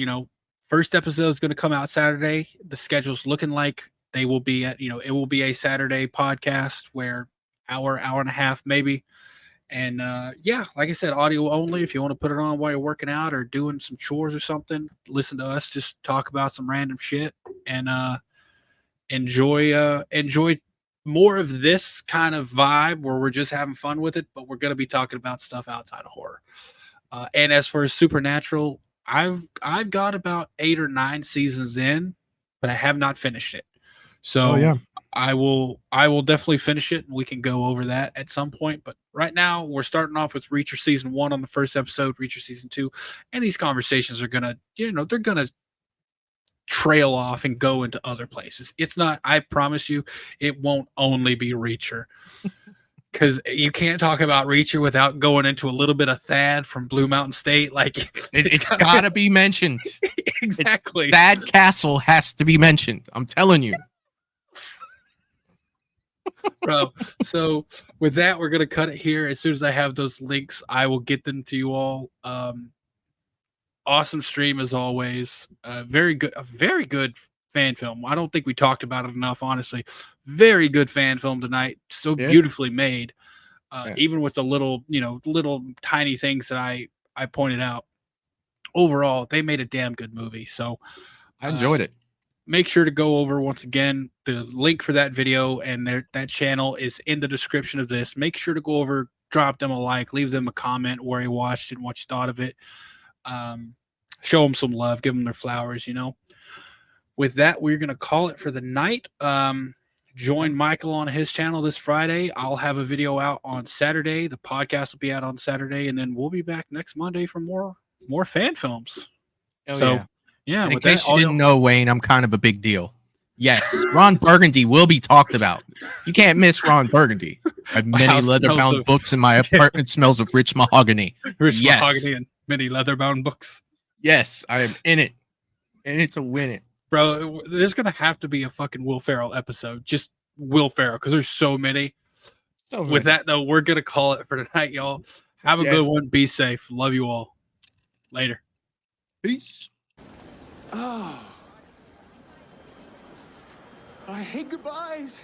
First episode is going to come out Saturday. The schedule's looking like they will be at, it will be a Saturday podcast where hour and a half maybe. And like I said, audio only. If you want to put it on while you're working out or doing some chores or something, listen to us just talk about some random shit and enjoy more of this kind of vibe where we're just having fun with it, but we're going to be talking about stuff outside of horror. And as for Supernatural, I've got about 8 or 9 seasons in, but I have not finished it. So I will definitely finish it, and we can go over that at some point. But right now, we're starting off with Reacher season 1 on the first episode, Reacher season 2, and these conversations are gonna, they're gonna trail off and go into other places. It's not. I promise you, it won't only be Reacher. Because you can't talk about Reacher without going into a little bit of Thad from Blue Mountain State. Like it's got to be mentioned. Exactly. Thad Castle has to be mentioned. I'm telling you, bro. So with that, we're gonna cut it here. As soon as I have those links, I will get them to you all. Awesome stream as always. A very good fan film. I don't think we talked about it enough, honestly. Very good fan film tonight. So beautifully made. Even with the little tiny things that I pointed out. Overall, they made a damn good movie. So I enjoyed it. Make sure to go over once again. The link for that video and that channel is in the description of this. Make sure to go over, drop them a like, leave them a comment where you watched it and what you thought of it. Show them some love, give them their flowers, With that, we're going to call it for the night. Join Michael on his channel this Friday. I'll have a video out on Saturday. The podcast will be out on Saturday, and then we'll be back next Monday for more fan films. And in with case that, you didn't know, Wayne, I'm kind of a big deal. Yes, Ron Burgundy will be talked about. You can't miss Ron Burgundy. I have many leather-bound books, and my apartment smells of rich mahogany. Mahogany and many leather-bound books. Yes, I am in it. And it's a win it. Bro, there's going to have to be a fucking Will Ferrell episode. Just Will Ferrell, because there's so many. With that, though, we're going to call it for tonight, y'all. Have a good one. Be safe. Love you all. Later. Peace. Oh. I hate goodbyes.